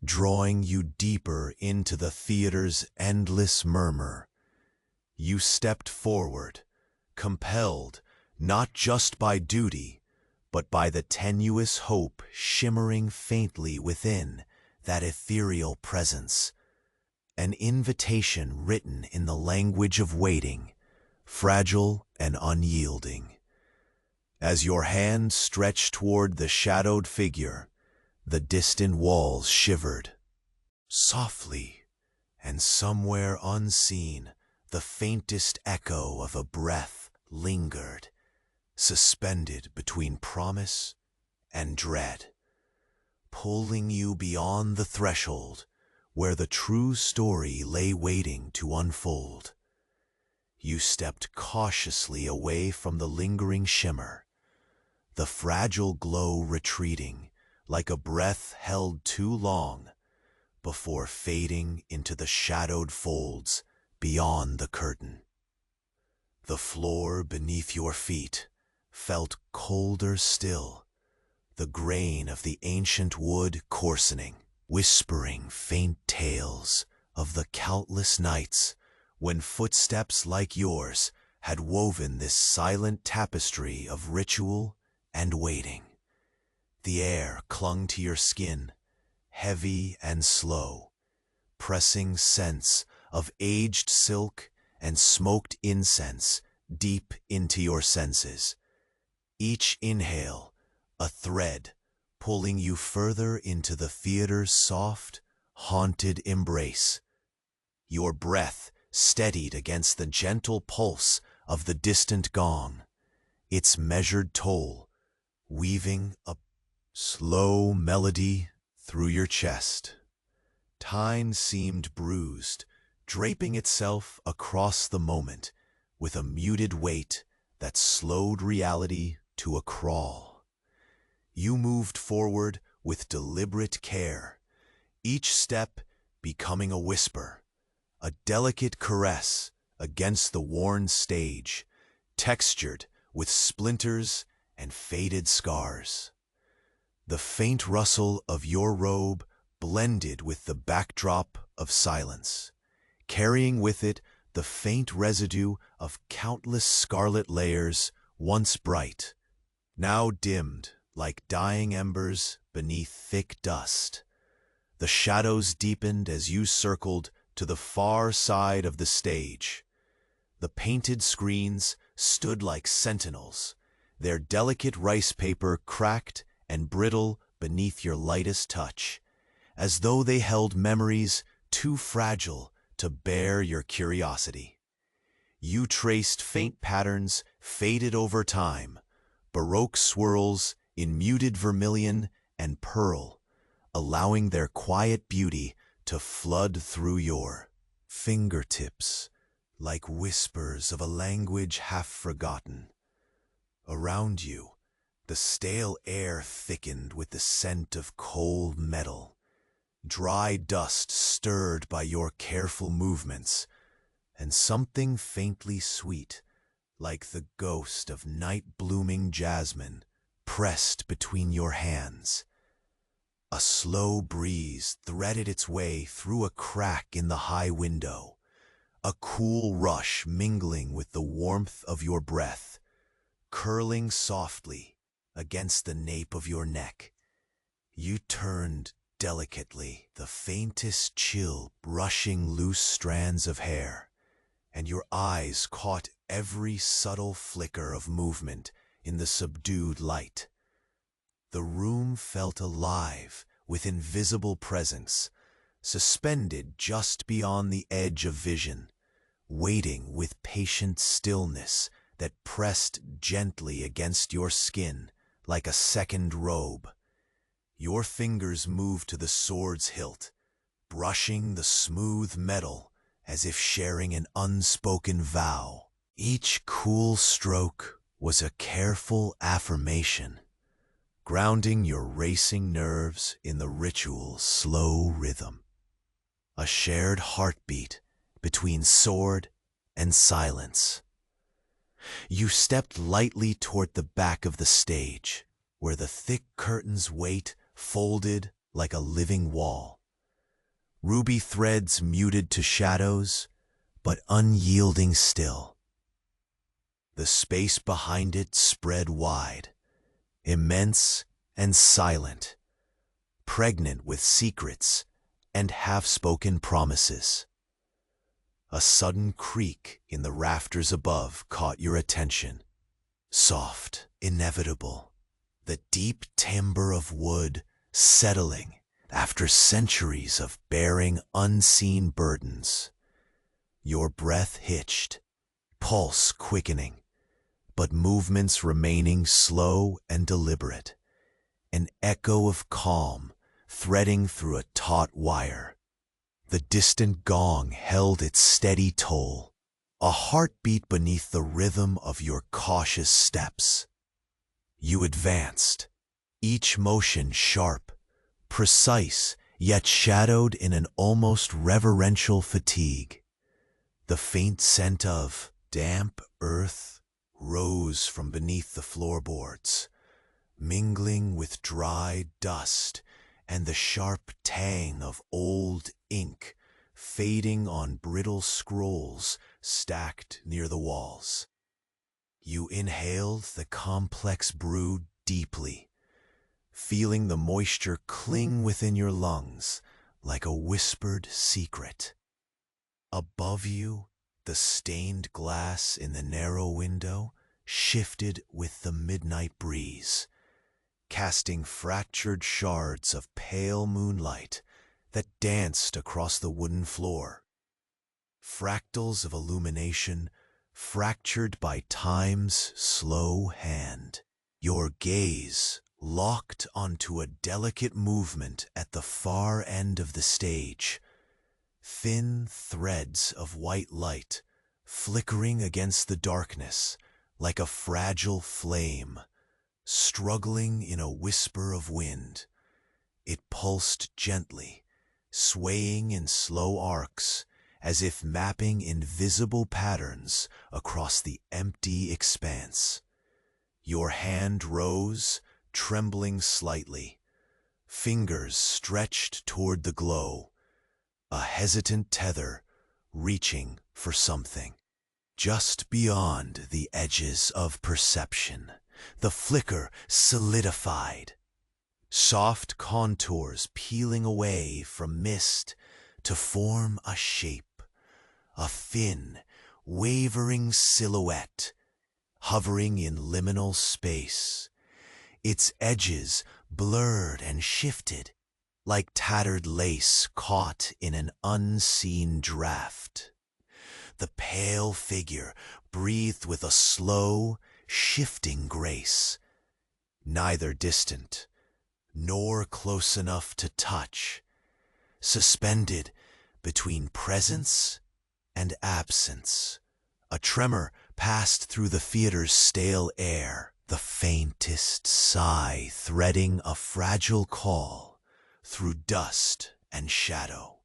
drawing you deeper into the theater's endless murmur. You stepped forward, compelled not just by duty, but by the tenuous hope shimmering faintly within that ethereal presence, an invitation written in the language of waiting, fragile and unyielding. As your hand stretched toward the shadowed figure, the distant walls shivered. Softly, and somewhere unseen, the faintest echo of a breath lingered, suspended between promise and dread, pulling you beyond the threshold where the true story lay waiting to unfold. You stepped cautiously away from the lingering shimmer, the fragile glow retreating like a breath held too long before fading into the shadowed folds beyond the curtain. The floor beneath your feet felt colder still, the grain of the ancient wood coarsening, whispering faint tales of the countless nights when footsteps like yours had woven this silent tapestry of ritual and waiting. The air clung to your skin, heavy and slow, pressing scents of aged silk and smoked incense deep into your senses. Each inhale, a thread, pulling you further into the theater's soft, haunted embrace. Your breath steadied against the gentle pulse of the distant gong, its measured toll weaving a slow melody through your chest. Time seemed bruised, draping itself across the moment with a muted weight that slowed reality to a crawl. You moved forward with deliberate care, each step becoming a whisper, a delicate caress against the worn stage, textured with splinters and faded scars. The faint rustle of your robe blended with the backdrop of silence, carrying with it the faint residue of countless scarlet layers once bright, now dimmed like dying embers beneath thick dust. The shadows deepened as you circled to the far side of the stage. The painted screens stood like sentinels, their delicate rice paper cracked and brittle beneath your lightest touch, as though they held memories too fragile to bear your curiosity. You traced faint patterns faded over time, baroque swirls in muted vermilion and pearl, allowing their quiet beauty to flood through your fingertips like whispers of a language half forgotten. Around you, the stale air thickened with the scent of cold metal, dry dust stirred by your careful movements, and something faintly sweet, like the ghost of night-blooming jasmine, pressed between your hands. A slow breeze threaded its way through a crack in the high window, a cool rush mingling with the warmth of your breath, curling softly against the nape of your neck. You turned delicately, the faintest chill brushing loose strands of hair, and your eyes caught every subtle flicker of movement in the subdued light. The room felt alive with invisible presence, suspended just beyond the edge of vision, waiting with patient stillness that pressed gently against your skin like a second robe. Your fingers moved to the sword's hilt, brushing the smooth metal as if sharing an unspoken vow. Each cool stroke was a careful affirmation, grounding your racing nerves in the ritual's slow rhythm. A shared heartbeat between sword and silence. You stepped lightly toward the back of the stage, where the thick curtains wait folded like a living wall. Ruby threads muted to shadows, but unyielding still. The space behind it spread wide, immense and silent, pregnant with secrets and half-spoken promises. A sudden creak in the rafters above caught your attention. Soft, inevitable, the deep timbre of wood settling after centuries of bearing unseen burdens. Your breath hitched, pulse quickening, but movements remaining slow and deliberate, an echo of calm threading through a taut wire. The distant gong held its steady toll, a heartbeat beneath the rhythm of your cautious steps. You advanced, each motion sharp, precise, yet shadowed in an almost reverential fatigue. The faint scent of damp earth rose from beneath the floorboards, mingling with dry dust and the sharp tang of old ink fading on brittle scrolls stacked near the walls. You inhaled the complex brew deeply, feeling the moisture cling within your lungs like a whispered secret. Above you, the stained glass in the narrow window shifted with the midnight breeze, casting fractured shards of pale moonlight that danced across the wooden floor. Fractals of illumination fractured by time's slow hand. Your gaze locked onto a delicate movement at the far end of the stage. Thin threads of white light flickering against the darkness like a fragile flame, struggling in a whisper of wind. It pulsed gently, swaying in slow arcs, as if mapping invisible patterns across the empty expanse. Your hand rose, trembling slightly, fingers stretched toward the glow, a hesitant tether reaching for something. Just beyond the edges of perception, the flicker solidified, soft contours peeling away from mist to form a shape, a thin, wavering silhouette hovering in liminal space, its edges blurred and shifted like tattered lace caught in an unseen draft. The pale figure breathed with a slow, shifting grace, neither distant nor close enough to touch, suspended between presence and absence. A tremor passed through the theater's stale air, the faintest sigh threading a fragile call through dust and shadow.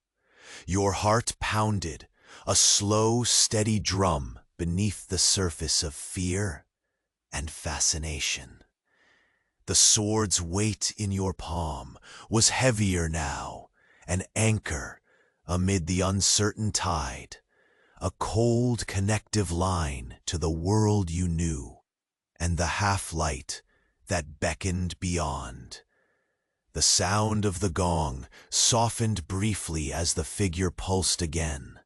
Your heart pounded, a slow, steady drum beneath the surface of fear and fascination. The sword's weight in your palm was heavier now, an anchor amid the uncertain tide, a cold connective line to the world you knew, and the half-light that beckoned beyond. The sound of the gong softened briefly as the figure pulsed again,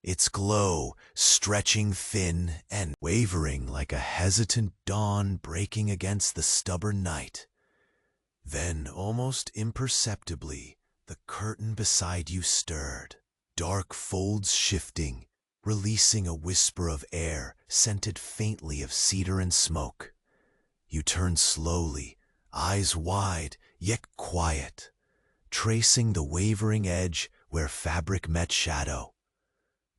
its glow stretching thin and wavering like a hesitant dawn breaking against the stubborn night. Then, almost imperceptibly, the curtain beside you stirred, dark folds shifting, releasing a whisper of air scented faintly of cedar and smoke. You turned slowly, eyes wide yet quiet, tracing the wavering edge where fabric met shadow.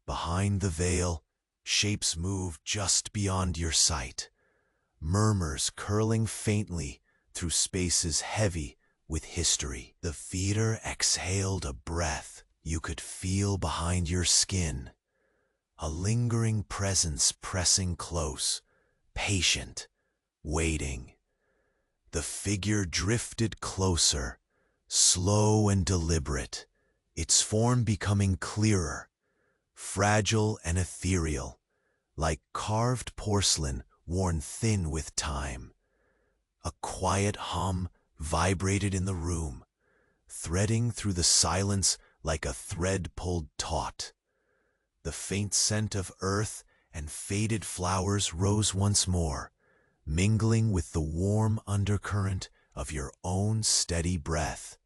Behind the veil, shapes moved just beyond your sight, murmurs curling faintly through spaces heavy with history. The theater exhaled a breath you could feel behind your skin, a lingering presence pressing close, patient, waiting. The figure drifted closer, slow and deliberate, its form becoming clearer, fragile and ethereal, like carved porcelain worn thin with time. A quiet hum vibrated in the room, threading through the silence like a thread pulled taut. The faint scent of earth and faded flowers rose once more, mingling with the warm undercurrent of your own steady breath.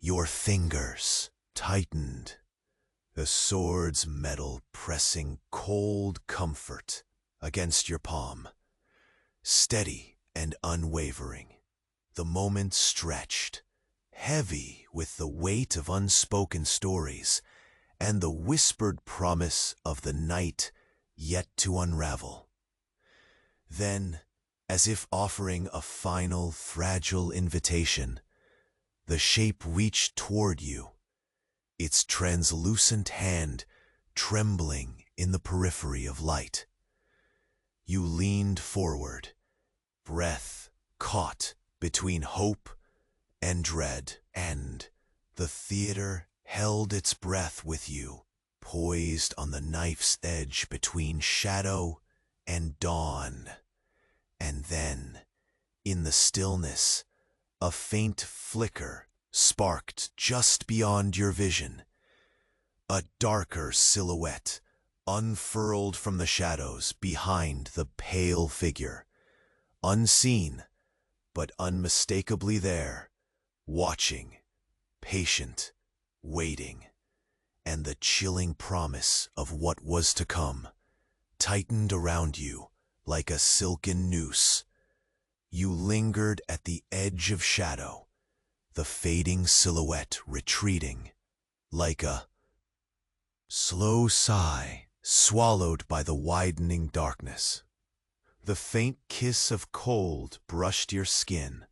Your fingers tightened, the sword's metal pressing cold comfort against your palm, steady and unwavering. The moment stretched, heavy with the weight of unspoken stories and the whispered promise of the night yet to unravel. Then, as if offering a final fragile invitation, the shape reached toward you, its translucent hand trembling in the periphery of light. You leaned forward, breath caught between hope and dread, and the theater held its breath with you, poised on the knife's edge between shadow and dawn. And then, in the stillness, A faint flicker sparked just beyond your vision. A darker silhouette unfurled from the shadows behind the pale figure. Unseen, but unmistakably there, watching, patient, waiting, and the chilling promise of what was to come tightened around you like a silken noose. You lingered at the edge of shadow, the fading silhouette retreating, like a slow sigh swallowed by the widening darkness. The faint kiss of cold brushed your skin,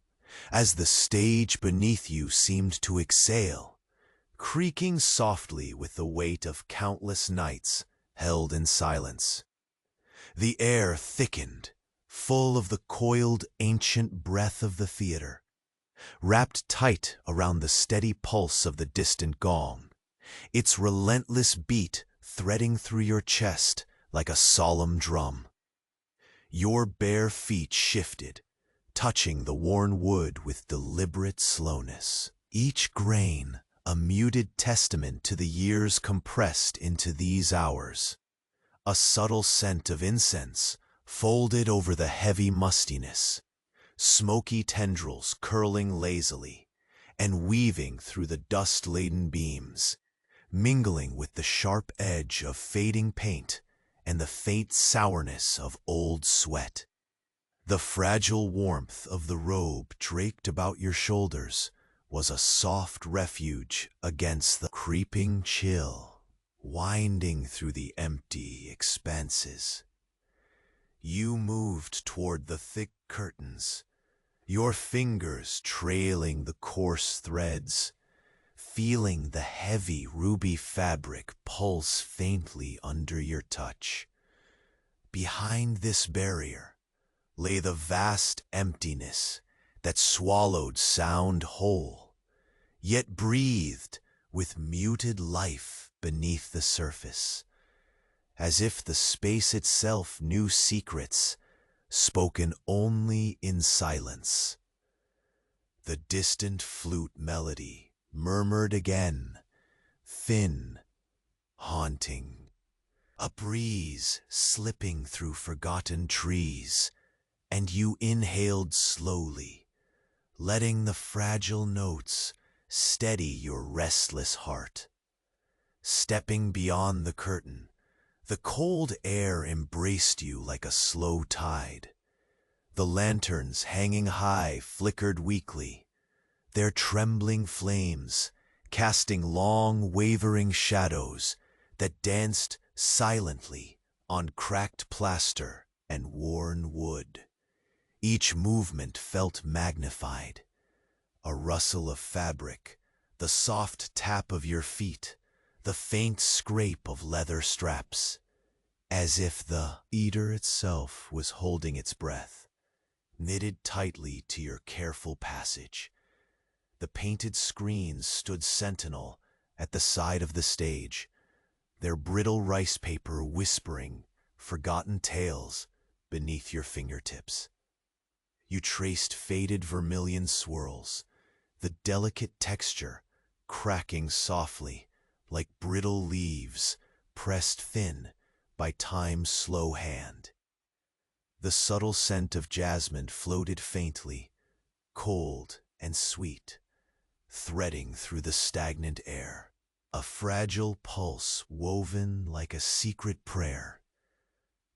as the stage beneath you seemed to exhale, creaking softly with the weight of countless nights held in silence. The air thickened, full of the coiled ancient breath of the theater, wrapped tight around the steady pulse of the distant gong, its relentless beat threading through your chest like a solemn drum. Your bare feet shifted, touching the worn wood with deliberate slowness, each grain a muted testament to the years compressed into these hours. A subtle scent of incense folded over the heavy mustiness, smoky tendrils curling lazily and weaving through the dust-laden beams, mingling with the sharp edge of fading paint and the faint sourness of old sweat. The fragile warmth of the robe draped about your shoulders was a soft refuge against the creeping chill, winding through the empty expanses. You moved toward the thick curtains, your fingers trailing the coarse threads, feeling the heavy ruby fabric pulse faintly under your touch. Behind this barrier lay the vast emptiness that swallowed sound whole, yet breathed with muted life beneath the surface, as if the space itself knew secrets spoken only in silence. The distant flute melody murmured again, thin, haunting, a breeze slipping through forgotten trees, and you inhaled slowly, letting the fragile notes steady your restless heart. Stepping beyond the curtain, the cold air embraced you like a slow tide. The lanterns hanging high flickered weakly, their trembling flames casting long wavering shadows that danced silently on cracked plaster and worn wood. Each movement felt magnified. A rustle of fabric, the soft tap of your feet, the faint scrape of leather straps, as if the eater itself was holding its breath, knitted tightly to your careful passage. The painted screens stood sentinel at the side of the stage, their brittle rice paper whispering forgotten tales beneath your fingertips. You traced faded vermilion swirls, the delicate texture cracking softly like brittle leaves pressed thin by time's slow hand. The subtle scent of jasmine floated faintly, cold and sweet, threading through the stagnant air, a fragile pulse woven like a secret prayer.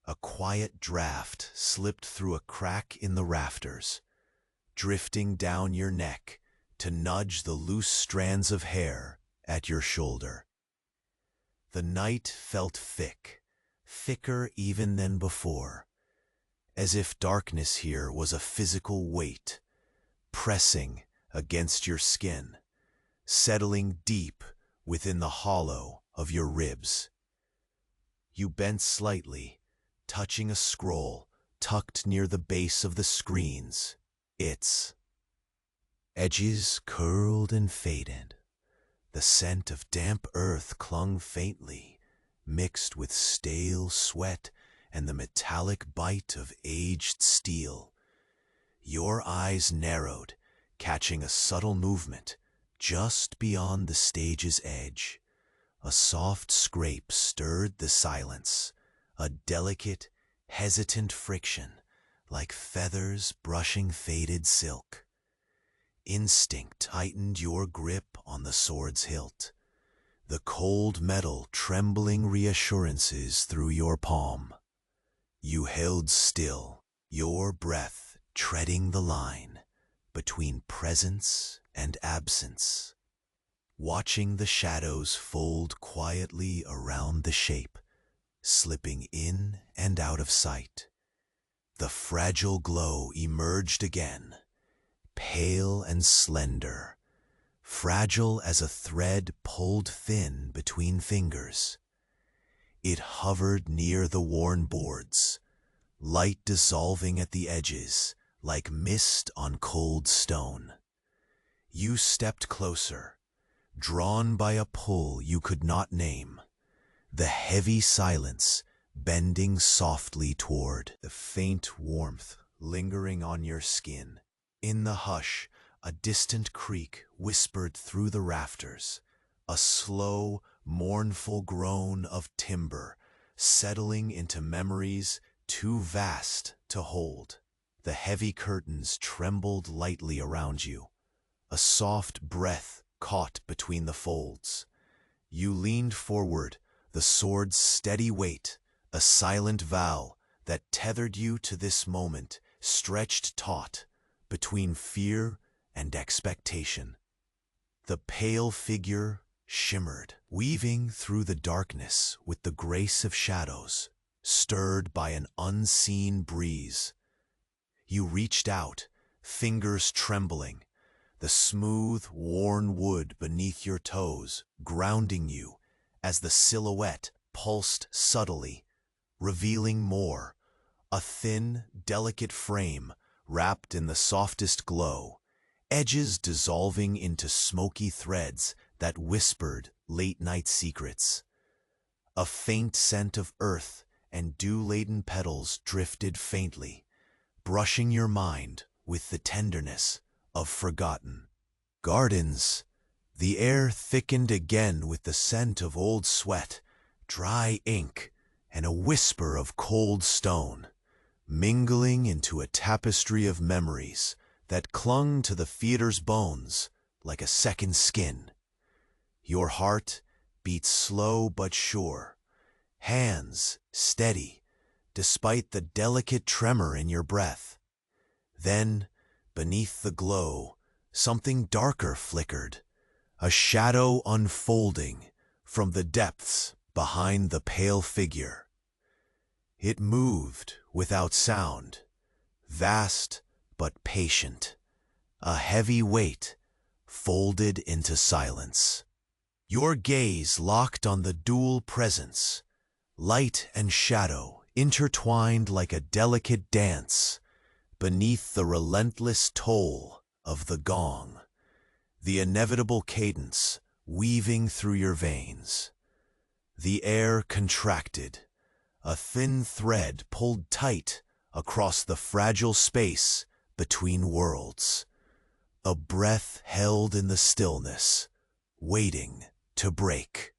A quiet draft slipped through a crack in the rafters, drifting down your neck to nudge the loose strands of hair at your shoulder. The night felt thick, thicker even than before, as if darkness here was a physical weight, pressing against your skin, settling deep within the hollow of your ribs. You bent slightly, touching a scroll tucked near the base of the screens. Its edges curled and faded. The scent of damp earth clung faintly, mixed with stale sweat and the metallic bite of aged steel. Your eyes narrowed, catching a subtle movement just beyond the stage's edge. A soft scrape stirred the silence, a delicate, hesitant friction, like feathers brushing faded silk. Instinct tightened your grip on the sword's hilt, the cold metal trembling reassurances through your palm. You held still, your breath treading the line between presence and absence, watching the shadows fold quietly around the shape, slipping in and out of sight. The fragile glow emerged again, pale and slender, fragile as a thread pulled thin between fingers. It hovered near the worn boards, light dissolving at the edges like mist on cold stone. You stepped closer, drawn by a pull you could not name, the heavy silence bending softly toward, the faint warmth lingering on your skin. In the hush, a distant creak whispered through the rafters, a slow, mournful groan of timber settling into memories too vast to hold. The heavy curtains trembled lightly around you, a soft breath caught between the folds. You leaned forward, the sword's steady weight, a silent vow that tethered you to this moment, stretched taut between fear and expectation. The pale figure shimmered, weaving through the darkness with the grace of shadows, stirred by an unseen breeze. You reached out, fingers trembling, the smooth, worn wood beneath your toes grounding you as the silhouette pulsed subtly, revealing more, a thin, delicate frame wrapped in the softest glow, edges dissolving into smoky threads that whispered late-night secrets. A faint scent of earth and dew-laden petals drifted faintly, brushing your mind with the tenderness of forgotten gardens. The air thickened again with the scent of old sweat, dry ink, and a whisper of cold stone, mingling into a tapestry of memories that clung to the theater's bones like a second skin. Your heart beat slow but sure, hands steady, despite the delicate tremor in your breath. Then, beneath the glow, something darker flickered, a shadow unfolding from the depths behind the pale figure. It moved without sound, vast but patient, a heavy weight folded into silence. Your gaze locked on the dual presence, light and shadow intertwined like a delicate dance beneath the relentless toll of the gong, the inevitable cadence weaving through your veins. The air contracted, a thin thread pulled tight across the fragile space between worlds, a breath held in the stillness, waiting to break.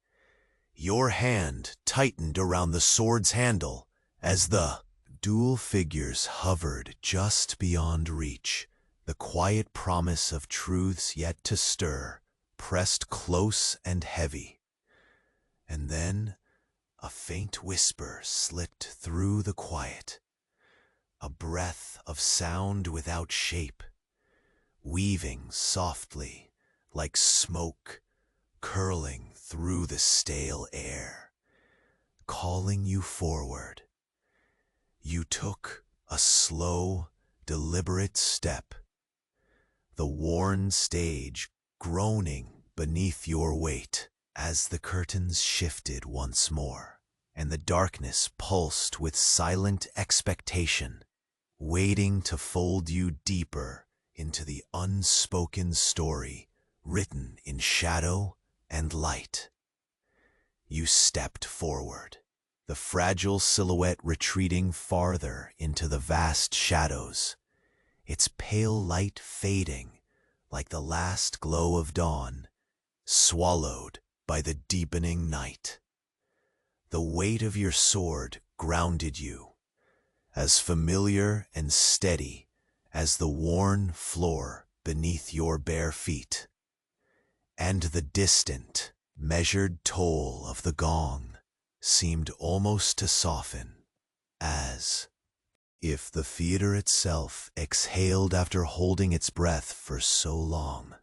Your hand tightened around the sword's handle as the dual figures hovered just beyond reach, the quiet promise of truths yet to stir, pressed close and heavy. And then a faint whisper slipped through the quiet, a breath of sound without shape, weaving softly like smoke, curling through the stale air, calling you forward. You took a slow, deliberate step, the worn stage groaning beneath your weight as the curtains shifted once more, and the darkness pulsed with silent expectation, waiting to fold you deeper into the unspoken story written in shadow and light. You stepped forward, the fragile silhouette retreating farther into the vast shadows, its pale light fading like the last glow of dawn, swallowed by the deepening night. The weight of your sword grounded you, as familiar and steady as the worn floor beneath your bare feet. And the distant, measured toll of the gong seemed almost to soften, as if the theater itself exhaled after holding its breath for so long.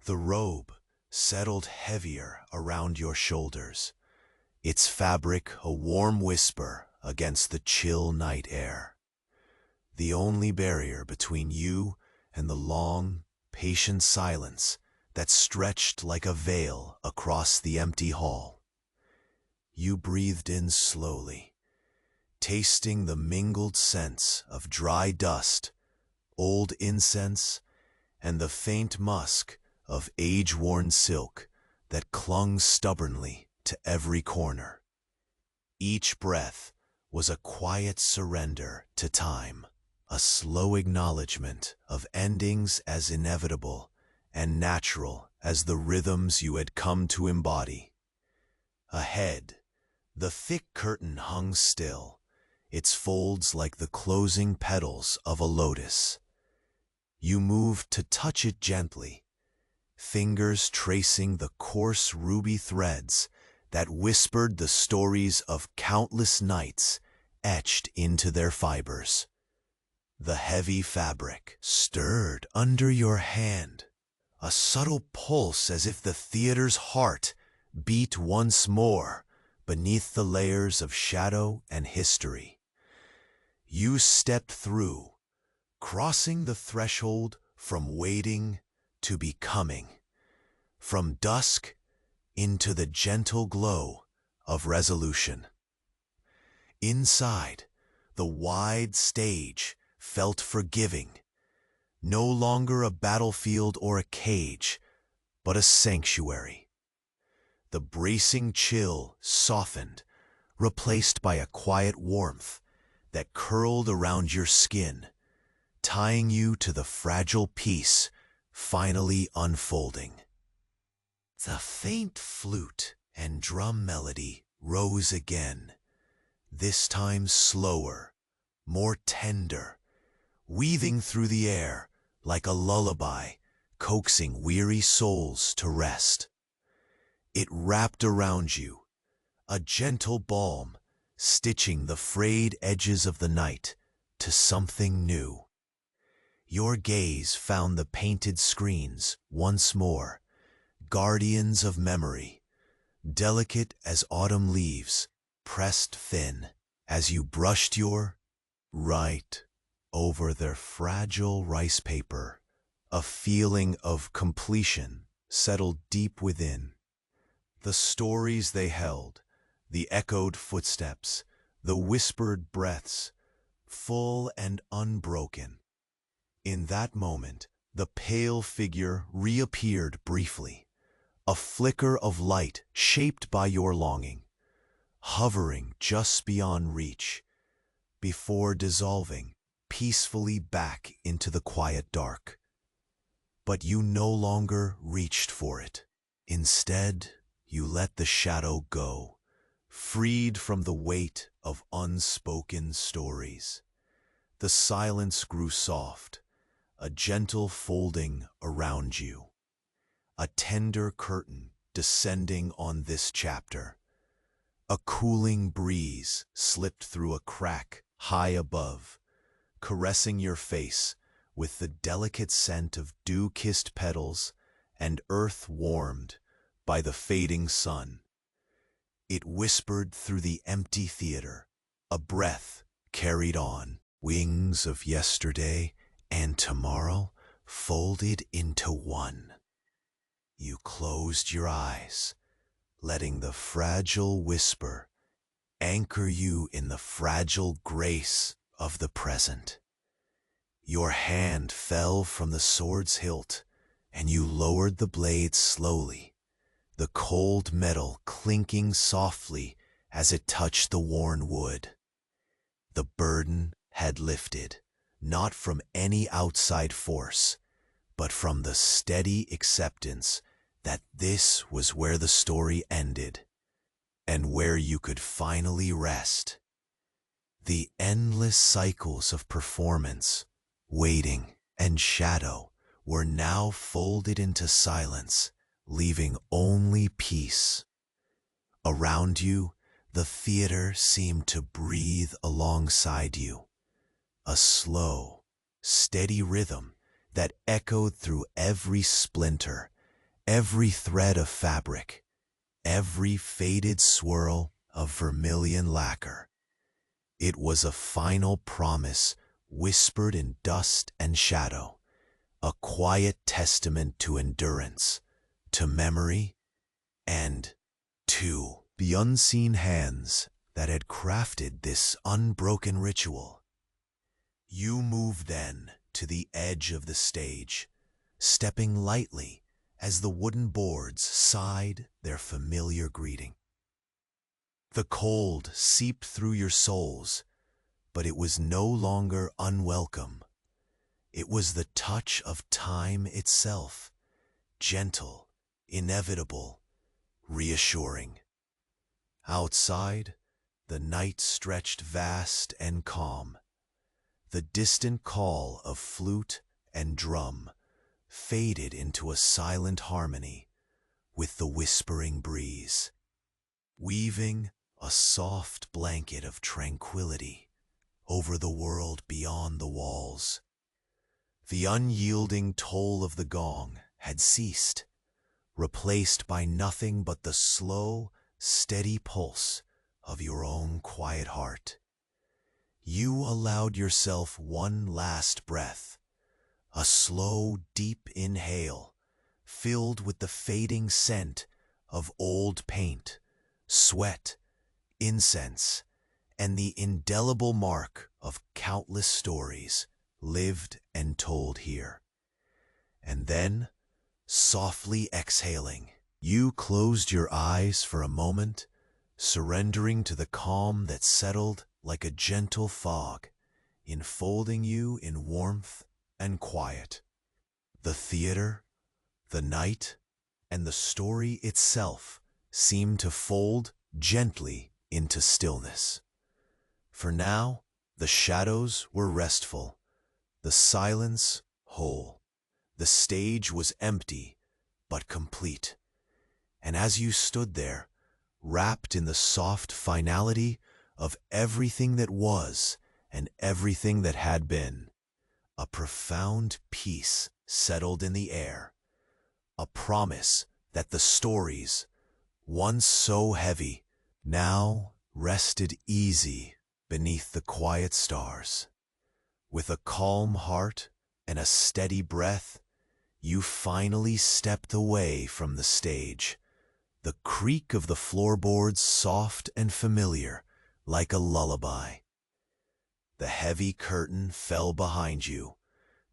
The robe settled heavier around your shoulders, its fabric a warm whisper against the chill night air. The only barrier between you and the long, patient silence that stretched like a veil across the empty hall. You breathed in slowly, tasting the mingled scents of dry dust, old incense, and the faint musk of age-worn silk that clung stubbornly to every corner. Each breath was a quiet surrender to time, a slow acknowledgement of endings as inevitable and natural as the rhythms you had come to embody. Ahead, the thick curtain hung still, its folds like the closing petals of a lotus. You moved to touch it gently, fingers tracing the coarse ruby threads that whispered the stories of countless nights etched into their fibers. The heavy fabric stirred under your hand, a subtle pulse as if the theater's heart beat once more beneath the layers of shadow and history. You stepped through, crossing the threshold from waiting to becoming, from dusk into the gentle glow of resolution. Inside, the wide stage felt forgiving, no longer a battlefield or a cage, but a sanctuary. The bracing chill softened, replaced by a quiet warmth that curled around your skin, tying you to the fragile peace finally unfolding. The faint flute and drum melody rose again, this time slower, more tender, weaving through the air like a lullaby, coaxing weary souls to rest. It wrapped around you, a gentle balm, stitching the frayed edges of the night to something new. Your gaze found the painted screens once more, guardians of memory, delicate as autumn leaves, pressed thin as you brushed your right over their fragile rice paper. A feeling of completion settled deep within. The stories they held, the echoed footsteps, the whispered breaths, full and unbroken. In that moment, the pale figure reappeared briefly, a flicker of light shaped by your longing, hovering just beyond reach, before dissolving peacefully back into the quiet dark. But you no longer reached for it. Instead, you let the shadow go, freed from the weight of unspoken stories. The silence grew soft, a gentle folding around you, a tender curtain descending on this chapter. A cooling breeze slipped through a crack high above, caressing your face with the delicate scent of dew-kissed petals and earth warmed by the fading sun. It whispered through the empty theater, a breath carried on, wings of yesterday and tomorrow folded into one. You closed your eyes, letting the fragile whisper anchor you in the fragile grace of the present. Your hand fell from the sword's hilt, and you lowered the blade slowly, the cold metal clinking softly as it touched the worn wood. The burden had lifted, not from any outside force, but from the steady acceptance that this was where the story ended and where you could finally rest. The endless cycles of performance, waiting, and shadow were now folded into silence, leaving only peace. Around you, the theater seemed to breathe alongside you, a slow, steady rhythm that echoed through every splinter, every thread of fabric, every faded swirl of vermilion lacquer. It was a final promise whispered in dust and shadow, a quiet testament to endurance, to memory, and to the unseen hands that had crafted this unbroken ritual. You moved then to the edge of the stage, stepping lightly as the wooden boards sighed their familiar greeting. The cold seeped through your souls, but it was no longer unwelcome. It was the touch of time itself, gentle, inevitable, reassuring. Outside, the night stretched vast and calm. The distant call of flute and drum faded into a silent harmony with the whispering breeze, weaving a soft blanket of tranquility over the world beyond the walls. The unyielding toll of the gong had ceased, replaced by nothing but the slow, steady pulse of your own quiet heart. You allowed yourself one last breath, a slow, deep inhale, filled with the fading scent of old paint, sweat, incense, and the indelible mark of countless stories lived and told here. And then, softly exhaling, you closed your eyes for a moment, surrendering to the calm that settled like a gentle fog, enfolding you in warmth and quiet. The theater, the night, and the story itself seemed to fold gently into stillness. For now, the shadows were restful, the silence whole. The stage was empty but complete. And as you stood there, wrapped in the soft finality of everything that was and everything that had been, a profound peace settled in the air, a promise that the stories, once so heavy, now rested easy beneath the quiet stars. With a calm heart and a steady breath, you finally stepped away from the stage, the creak of the floorboards soft and familiar, like a lullaby. The heavy curtain fell behind you,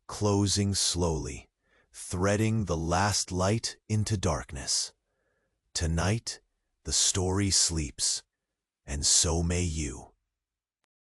closing slowly, threading the last light into darkness. Tonight, the story sleeps, and so may you.